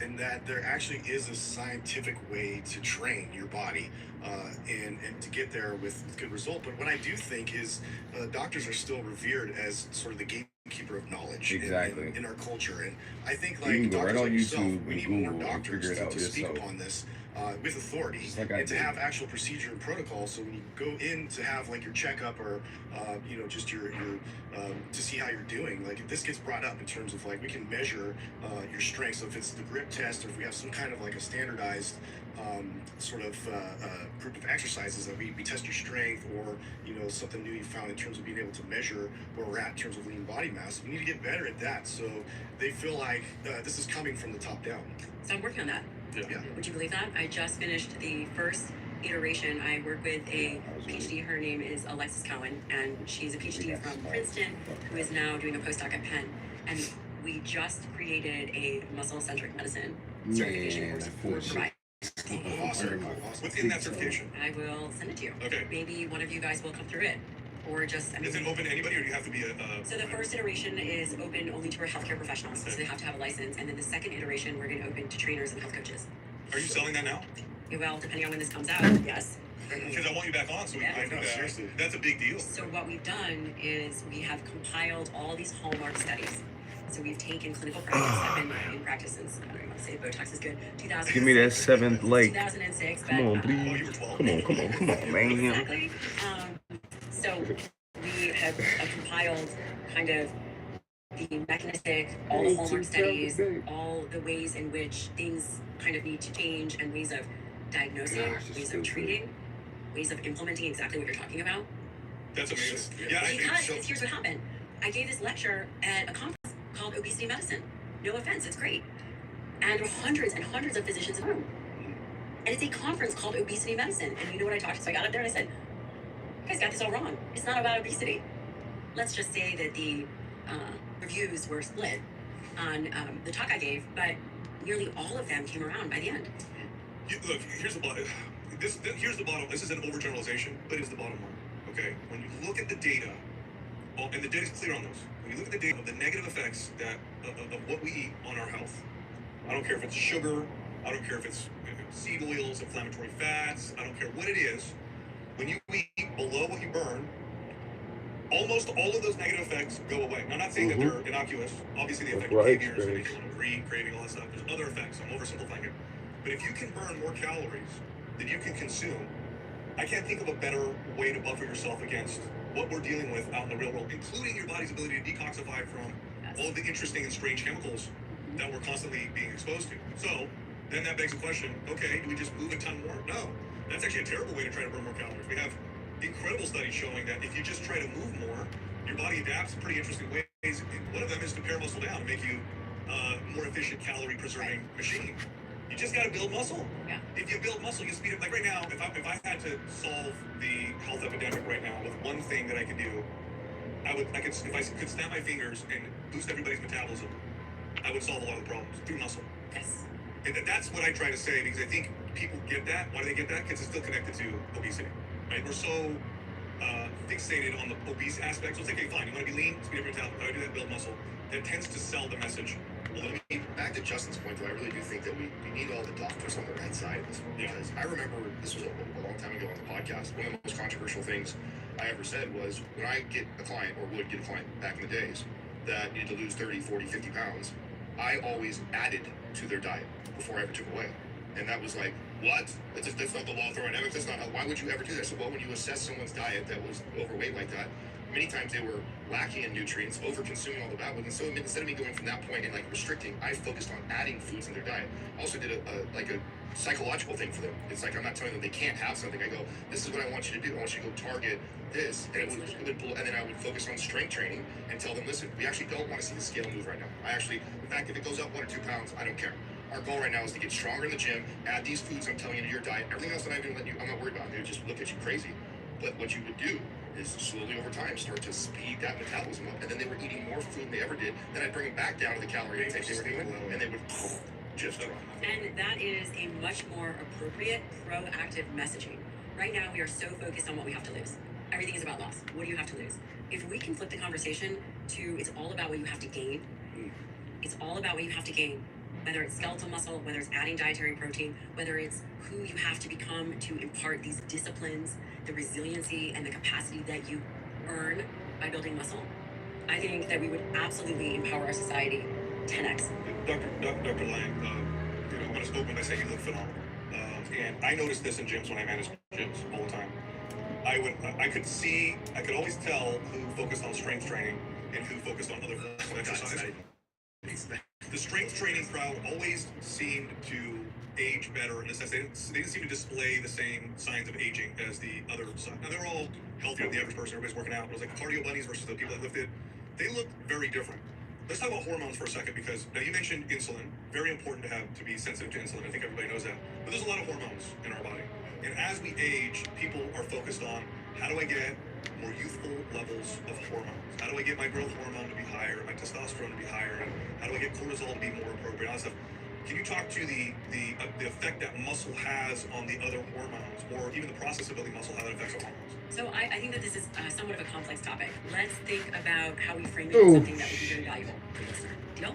and that there actually is a scientific way to train your body and to get there with good result. But what I do think is doctors are still revered as sort of the gatekeeper of knowledge Exactly. in our culture, and I think You like can go doctors right on like yourself, YouTube we and need more Google and doctors figure it out to speak yourself. upon this with authority, Just like I and to did. have actual procedure and protocol. So when you go in to have like your checkup or just your to see how you're doing, like if this gets brought up in terms of like we can measure your strength. So if it's the grip test, or if we have some kind of like a standardized group of exercises that we test your strength, or something new you found in terms of being able to measure where we're at in terms of lean body mass, we need to get better at that. So they feel like this is coming from the top down. So I'm working on that. Yeah. Would you believe that? I just finished the first iteration. I work with a PhD. Her name is Alexis Cowan, and she's a PhD from Princeton who is now doing a postdoc at Penn. And we just created a muscle-centric medicine certification Man, course I for feel shit. providers. Awesome. What's in that certification? I will send it to you. Okay. Maybe one of you guys will come through it, or just. I mean, Is it open to anybody, or do you have to be a? So the first iteration is open only to our healthcare professionals, so they have to have a license, and then the second iteration we're going to open to trainers and health coaches. Are you selling that now? Well, depending on when this comes out, yes. Because I want you back on, so we Yeah. can go through that. Seriously. That's a big deal. So what we've done is we have compiled all these hallmark studies. So we've taken clinical practice. I've been in practice since, I don't even want to say Botox is good, 2006. Give me that seventh leg. 2006. Come on, but, please. Come on, man. Exactly. So we have compiled kind of the mechanistic, all the hallmark studies, all the ways in which things kind of need to change, and ways of diagnosing, ways of treating, ways of implementing exactly what you're talking about. That's amazing. Yeah, Because here's what happened. I gave this lecture at a conference called Obesity Medicine. No offense, it's great. And there were hundreds and hundreds of physicians in the room. And it's a conference called Obesity Medicine. And you know what I talked to? So I got up there and I said, you guys got this all wrong. It's not about obesity. Let's just say that the reviews were split on the talk I gave, but nearly all of them came around by the end. Look, here's the bottom. Here's the bottom. This is an overgeneralization, but it's the bottom line. Okay, when you look at the data, and the data is clear on this. When you look at the data of the negative effects that of what we eat on our health, I don't care if it's sugar, I don't care if it's seed oils, inflammatory fats, I don't care what it is. When you eat below what you burn, almost all of those negative effects go away. Now, I'm not saying that they're innocuous. Obviously, they affect behaviors, they make you want to agree, craving, all that stuff. There's other effects. I'm oversimplifying it. But if you can burn more calories than you can consume, I can't think of a better way to buffer yourself against what we're dealing with out in the real world, including your body's ability to detoxify from all of the interesting and strange chemicals that we're constantly being exposed to. So then that begs the question, okay, do we just move a ton more? No. That's actually a terrible way to try to burn more calories. We have incredible studies showing that if you just try to move more, your body adapts in pretty interesting ways. One of them is to pare muscle down and make you a more efficient calorie-preserving machine. You just got to build muscle. Yeah. If you build muscle, you speed up. Like right now, if I had to solve the health epidemic right now with one thing that I could do, if I could snap my fingers and boost everybody's metabolism, I would solve a lot of the problems through muscle. Yes. And that's what I try to say, because I think people get that. Why do they get that? Because it's still connected to obesity, right? We're so fixated on the obese aspects. So it's like, okay, fine, you want to be lean, speed up your metabolism. How do I do that? Build muscle. That tends to sell the message. Back to Justin's point, though, I really do think that we need all the doctors on the right side of this one. Because I remember, this was a long time ago on the podcast, one of the most controversial things I ever said was, when I get a client, or would get a client back in the days, that needed to lose 30, 40, 50 pounds, I always added to their diet before I ever took away. And that was like, what? That's not the law of thermodynamics. That's not how, why would you ever do that? So, well, when you assess someone's diet that was overweight like that, many times they were lacking in nutrients, over-consuming all the bad ones. And so instead of me going from that point and like restricting, I focused on adding foods in their diet. I also did a psychological thing for them. It's like, I'm not telling them they can't have something. I go, this is what I want you to do. I want you to go target this. And and then I would focus on strength training and tell them, listen, we actually don't want to see the scale move right now. In fact, if it goes up 1 or 2 pounds, I don't care. Our goal right now is to get stronger in the gym, add these foods I'm telling you to your diet. Everything else that I'm not worried about. They would just look at you crazy. But what you would do is slowly over time start to speed that metabolism up, and then they were eating more food than they ever did. Then I'd bring them back down to the calorie intake they were doing, and they would just drop. And that is a much more appropriate, proactive messaging. Right now, we are so focused on what we have to lose. Everything is about loss. What do you have to lose? If we can flip the conversation to it's all about what you have to gain, it's all about what you have to gain. Whether it's skeletal muscle, whether it's adding dietary protein, whether it's who you have to become to impart these disciplines, the resiliency and the capacity that you earn by building muscle, I think that we would absolutely empower our society 10x. Dr. Lang, I'm going to open by saying you look phenomenal. And I noticed this in gyms when I managed gyms all the time. I could always tell who focused on strength training and who focused on other forms of exercise. The strength training crowd always seemed to age better in the sense they didn't seem to display the same signs of aging as the other side. Now, they were all healthier than the average person. Everybody's working out. It was like cardio bunnies versus the people that lifted. They looked very different. Let's talk about hormones for a second, because now you mentioned insulin. Very important to be sensitive to insulin. I think everybody knows that. But there's a lot of hormones in our body. And as we age, people are focused on, how do I get more youthful levels of hormones? How do I get my growth hormone to be higher, my testosterone to be higher? And how do I get cortisol to be more appropriate? All that stuff. Can you talk to the effect that muscle has on the other hormones, or even the process of building muscle, how that affects our hormones? So I think that this is somewhat of a complex topic. Let's think about how we frame it Oh, as something that would be very valuable for the listener. Deal?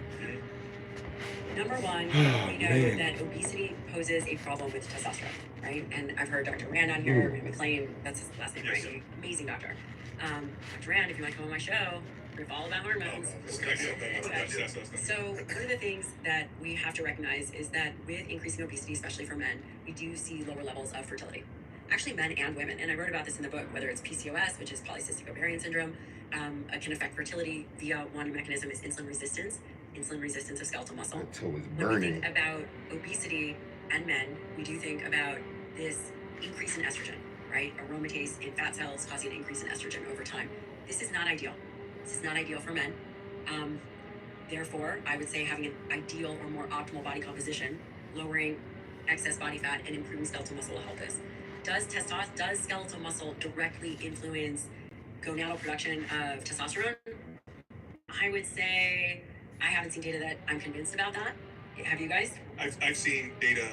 Number one, we know man. that obesity poses a problem with testosterone, right? And I've heard Dr. Rand on here, Rand McLean, that's his last name, Yes. right? Amazing doctor. Dr. Rand, if you want to come on my show, riff all about hormones. That's a good idea. Yes. So one of the things that we have to recognize is that with increasing obesity, especially for men, we do see lower levels of fertility. Actually, men and women, and I wrote about this in the book, whether it's PCOS, which is polycystic ovarian syndrome, can affect fertility via one mechanism is insulin resistance of skeletal muscle. My toe is When we burning. think about obesity and men, we do think about this increase in estrogen, right? Aromatase in fat cells causing an increase in estrogen over time. This is not ideal. This is not ideal for men. Therefore, I would say having an ideal or more optimal body composition, lowering excess body fat and improving skeletal muscle will help this. Does skeletal muscle directly influence gonadal production of testosterone? I would say I haven't seen data that I'm convinced about that. Have you guys? I've seen data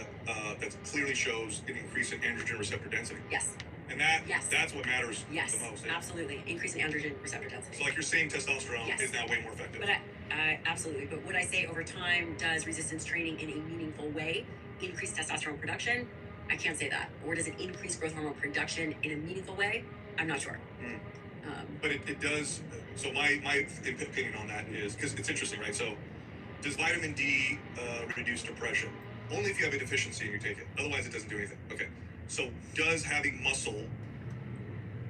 that clearly shows an increase in androgen receptor density. Yes. And that's what matters Yes. the most. Absolutely. Increase in androgen receptor density. So like you're saying testosterone Yes. is now way more effective. But I absolutely. But would I say over time does resistance training in a meaningful way increase testosterone production? I can't say that. Or does it increase growth hormone production in a meaningful way? I'm not sure. But it does. So my opinion on that is, because it's interesting, right? So does vitamin D reduce depression? Only if you have a deficiency and you take it. Otherwise, it doesn't do anything. Okay. So does having muscle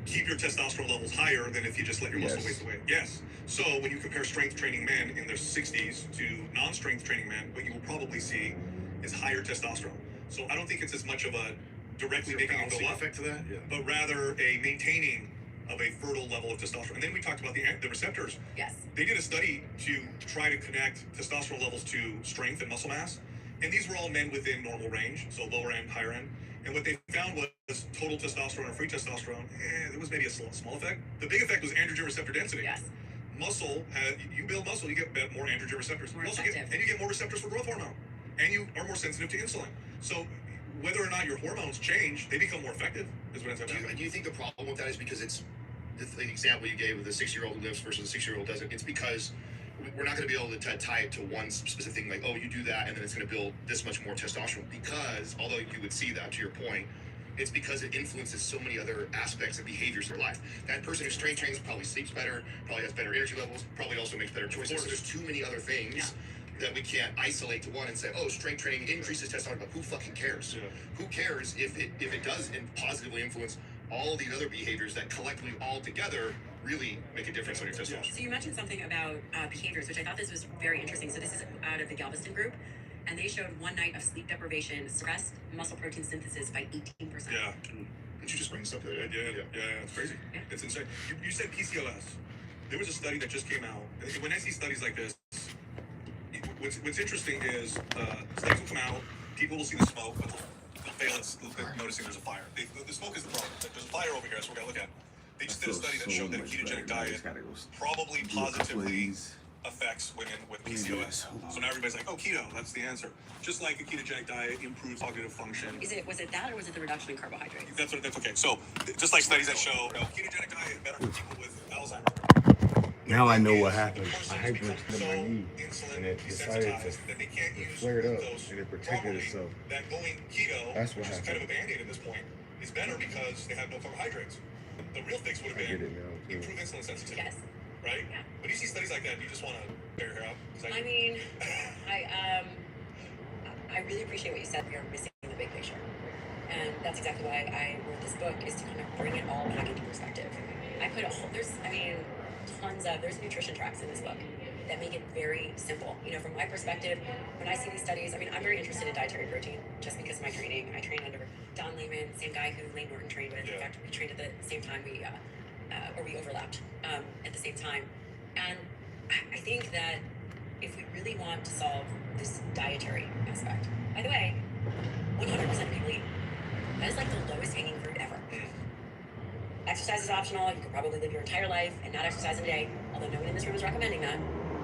keep your testosterone levels higher than if you just let your muscle Yes. waste away? Yes. So when you compare strength training men in their 60s to non-strength training men, what you will probably see is higher testosterone. So I don't think it's as much of a directly making it go up, effect to that? Yeah. but rather a maintaining of a fertile level of testosterone. And then we talked about the receptors. Yes. They did a study to try to connect testosterone levels to strength and muscle mass. And these were all men within normal range, so lower end, higher end. And what they found was total testosterone or free testosterone, there was maybe a small effect. The big effect was androgen receptor density. Yes. Muscle, you build muscle, you get more androgen receptors. More You also effective. and you get more receptors for growth hormone. And you are more sensitive to insulin. So whether or not your hormones change, they become more effective, is what ends up happening. Do you think the problem with that is because it's the example you gave of the 6-year-old who lives versus the 6-year-old doesn't? It's because we're not going to be able to tie it to one specific thing, like, oh, you do that and then it's going to build this much more testosterone. Because although you would see that, to your point, it's because it influences so many other aspects and behaviors of their life. That person who strength trains probably sleeps better, probably has better energy levels, probably also makes better choices. So there's too many other things that we can't isolate to one and say, oh, strength training increases testosterone, but who fucking cares? Yeah. Who cares if it does positively influence all these other behaviors that collectively all together really make a difference on your testosterone? So you mentioned something about behaviors, which I thought this was very interesting. So this is out of the Galveston group, and they showed one night of sleep deprivation suppressed muscle protein synthesis by 18%. Yeah. Didn't you just bring something? Yeah, it's crazy. Yeah. It's insane. You said PCOS. There was a study that just came out. When I see studies like this, what's interesting is studies will come out, people will see the smoke, but they'll fail at noticing there's a fire. The smoke is the problem. There's a fire over here, that's what we're going to look at. They just did a study that showed that a ketogenic diet probably positively affects women with PCOS. So now everybody's like, oh, keto, that's the answer. Just like a ketogenic diet improves cognitive function. Was it that, or was it the reduction in carbohydrates? That's okay. So just like studies that show ketogenic diet better for people with Alzheimer's. Now I know what happened. I Person becomes hyperextended my knee, insulin and it decided desensitized that they can't to use flare it up, glucose and it protected properly. itself. That going keto, That's what which is kind of happened. a band-aid at this point, is better because they have no carbohydrates. The real fix would have I get been it now, too. improve insulin sensitivity, Yes. right? Yeah. When you see studies like that, you just want to tear your hair out. 'Cause I mean, I really appreciate what you said. We are missing the big picture, and that's exactly why I wrote this book, is to kind of bring it all back into perspective. I put there's nutrition tracks in this book that make it very simple. You know, from my perspective, when I see these studies, I mean, I'm very interested in dietary protein just because of my training. I train under Don Lehman, same guy who Lane Norton trained with. In fact, we trained at the same time. We overlapped at the same time, and I think that if we really want to solve this dietary aspect, by the way, 100% people eat. That is like the lowest hanging fruit ever. Exercise is optional. You could probably live your entire life and not exercise in a day, although no one in this room is recommending that.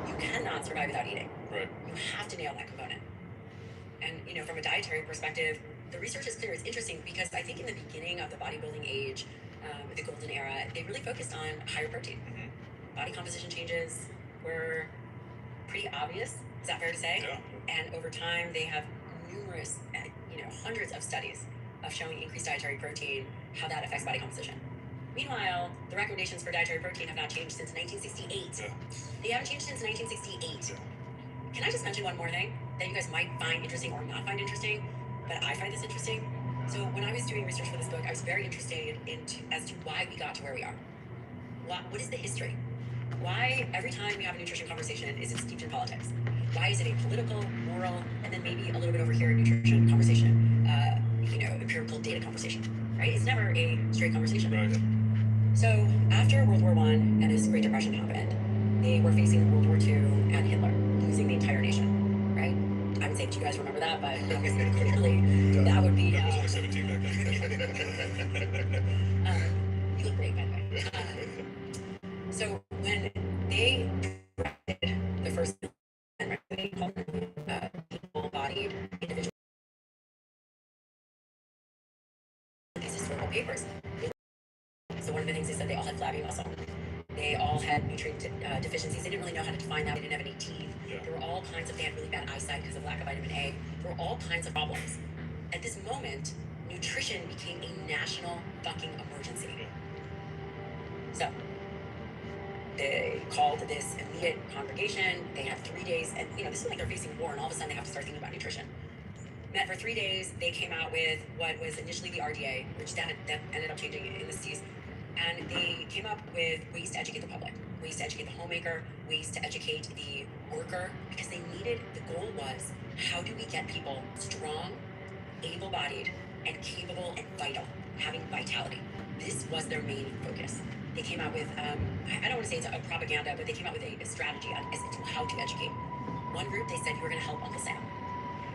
You cannot survive without eating. Right. You have to nail that component. And, from a dietary perspective, the research is clear. It's interesting because I think in the beginning of the bodybuilding age, the golden era, they really focused on higher protein. Body composition changes were pretty obvious. Is that fair to say? Yeah. And over time, they have numerous, hundreds of studies of showing increased dietary protein, how that affects body composition. Meanwhile, the recommendations for dietary protein have not changed since 1968. Yeah. They haven't changed since 1968. Can I just mention one more thing that you guys might find interesting or not find interesting, but I find this interesting? So when I was doing research for this book, I was very interested as to why we got to where we are. What is the history? Why every time we have a nutrition conversation is it steeped in politics? Why is it a political, moral, and then maybe a little bit over here nutrition conversation, empirical data conversation, right? It's never a straight conversation. Right. So after World War I and this Great Depression happened, they were facing World War II and Hitler, losing the entire nation, right? I would say that you guys remember that, but clearly that would be... I was only 17 back then. You look great, by the way. So when they drafted the first able-bodied individual, these historical papers. So one of the things they said, they all had flabby muscle. They all had nutrient deficiencies. They didn't really know how to define that. They didn't have any teeth. Yeah. There were all kinds of, they had really bad eyesight because of lack of vitamin A. There were all kinds of problems. At this moment, nutrition became a national fucking emergency. So they called this immediate congregation. They had 3 days, and this is like they're facing war, and all of a sudden they have to start thinking about nutrition. Met for 3 days. They came out with what was initially the RDA, which that ended up changing in the 60s. And they came up with ways to educate the public, ways to educate the homemaker, ways to educate the worker, because the goal was, how do we get people strong, able-bodied, and capable and vital, having vitality? This was their main focus. They came out with, I don't want to say it's a propaganda, but they came out with a strategy as to how to educate. One group, they said, you were going to help Uncle Sam.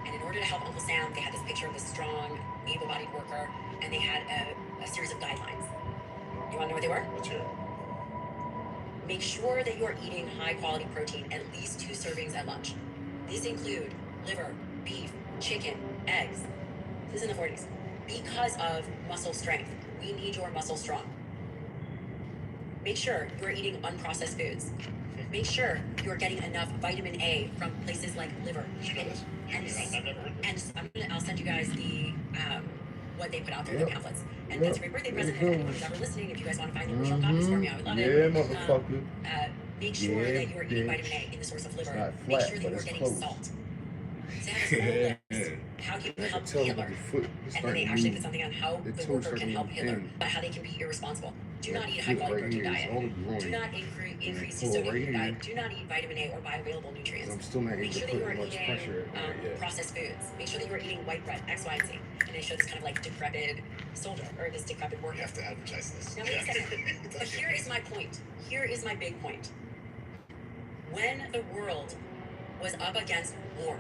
And in order to help Uncle Sam, they had this picture of this strong, able-bodied worker, and they had a series of guidelines. You want to know what they were? Let's hear it. Make sure that you are eating high-quality protein, at least 2 servings at lunch. These include liver, beef, chicken, eggs. This is in the 40s. Because of muscle strength. We need your muscle strong. Make sure you are eating unprocessed foods. Make sure you are getting enough vitamin A from places like liver. I'll send you guys the what they put out there, the pamphlets. And that's a great birthday present. If anyone's ever listening, if you guys want to find the original copies for me, I would love it. Motherfucker. Make sure that you are eating vitamin A in the source of liver. Make sure that you are getting salt. So have a whole list. How can you help Hitler? And then they actually put something on how the worker can help Hitler, but how they can be irresponsible. Do not eat a high-quality protein diet. Do not increase sodium in your diet. Do not eat vitamin A or bioavailable nutrients. Make sure that you are eating processed foods. Make sure that you are eating white bread, X, Y, and Z. And they show this kind of like decrepit soldier, or this decrepit worker. You have to advertise this. Now, wait a second. But here is my point. Here is my big point. When the world was up against war,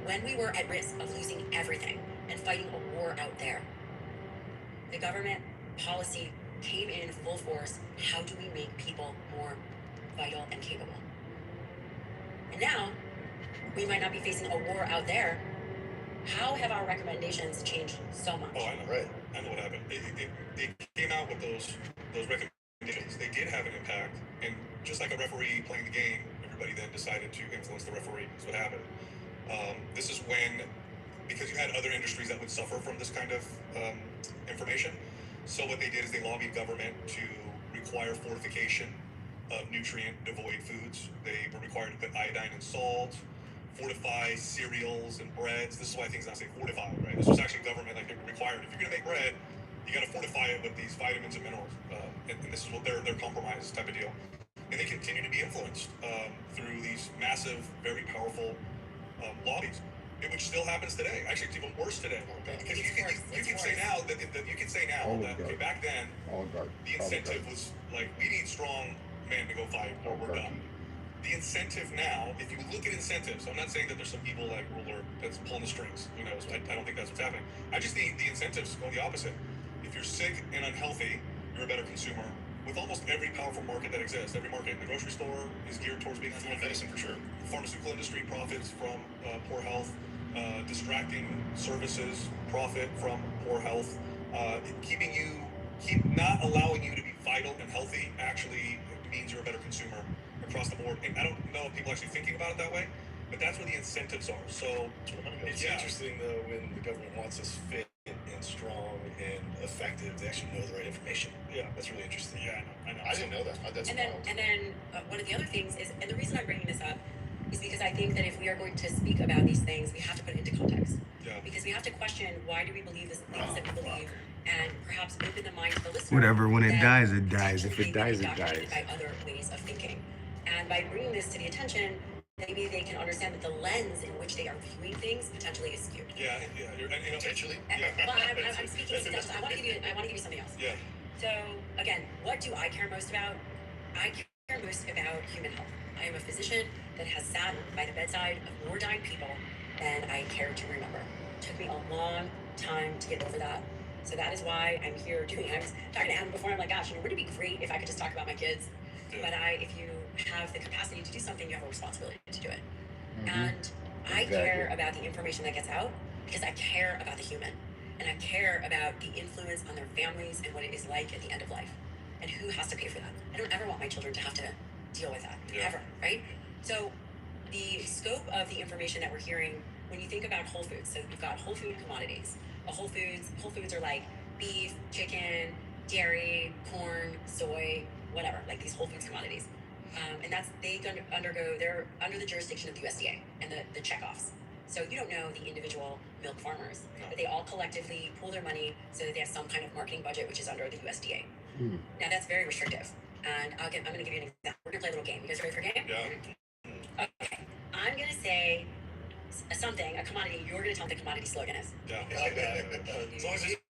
when we were at risk of losing everything and fighting a war out there, the government policy came in full force. How do we make people more vital and capable? And now, we might not be facing a war out there. How have our recommendations changed so much? Oh, I know. Right. I know what happened. They came out with those recommendations. They did have an impact, and just like a referee playing the game, everybody then decided to influence the referee. That's what happened. This is when, because you had other industries that would suffer from this kind of information. So what they did is they lobbied government to require fortification of nutrient-devoid foods. They were required to put iodine in salt, fortify cereals and breads. This is why things now say fortified, right? This was actually government, like, required. If you're going to make bread, you got to fortify it with these vitamins and minerals. And this is what their compromise type of deal. And they continue to be influenced through these massive, very powerful lobbies, which still happens today. Actually, it's even worse today, because you can say now that okay, back then the incentive was like, we need strong men to go fight or we're done. The incentive now, if you look at incentives, I'm not saying that there's some evil like ruler that's pulling the strings. Who knows? I don't think that's what's happening. I just think the incentives go the opposite. If you're sick and unhealthy, you're a better consumer. With almost every powerful market that exists, every market in the grocery store is geared towards being healthy. Medicine for sure. The pharmaceutical industry profits from poor health. distracting services, profit from poor health, not allowing you to be vital and healthy actually means you're a better consumer across the board. And I don't know if people are actually thinking about it that way, but that's where the incentives are. So It's interesting though when the government wants us fit and strong and effective to actually know the right information. Yeah, that's really interesting. Yeah, I know. I didn't know that. That's And then, one of the other things is, and the reason I'm bringing this up is because I think that if we are going to speak about these things, we have to put it into context. Yeah. Because we have to question, why do we believe the things that we believe, and perhaps open the mind to the listener. Whatever. When it that dies, it dies. If potentially it dies, they it may be dies. indoctrinated by other ways of thinking. And by bringing this to the attention, maybe they can understand that the lens in which they are viewing things potentially is skewed. Yeah. Potentially. Well, I'm speaking as I want to give you something else. Yeah. So again, what do I care most about? I care most about human health. I am a physician that has sat by the bedside of more dying people than I care to remember. It took me a long time to get over that. So that is why I'm here doing it. I was talking to Adam before, I'm like, gosh, wouldn't it be great if I could just talk about my kids? But if you have the capacity to do something, you have a responsibility to do it. And I care about the information that gets out because I care about the human. And I care about the influence on their families and what it is like at the end of life. And who has to pay for that. I don't ever want my children to have to deal with that, ever, right? So the scope of the information that we're hearing, when you think about Whole Foods, so we've got Whole Food commodities. Whole Foods are like beef, chicken, dairy, corn, soy, whatever, like these Whole Foods commodities. And they're under the jurisdiction of the USDA and the checkoffs. So you don't know the individual milk farmers, but they all collectively pool their money so that they have some kind of marketing budget, which is under the USDA. Now that's very restrictive. And I'm going to give you an example. We're going to play a little game. You guys ready for a game? Yeah. Okay. I'm going to say something, a commodity. You're going to tell me the commodity slogan is. Yeah. As long as it's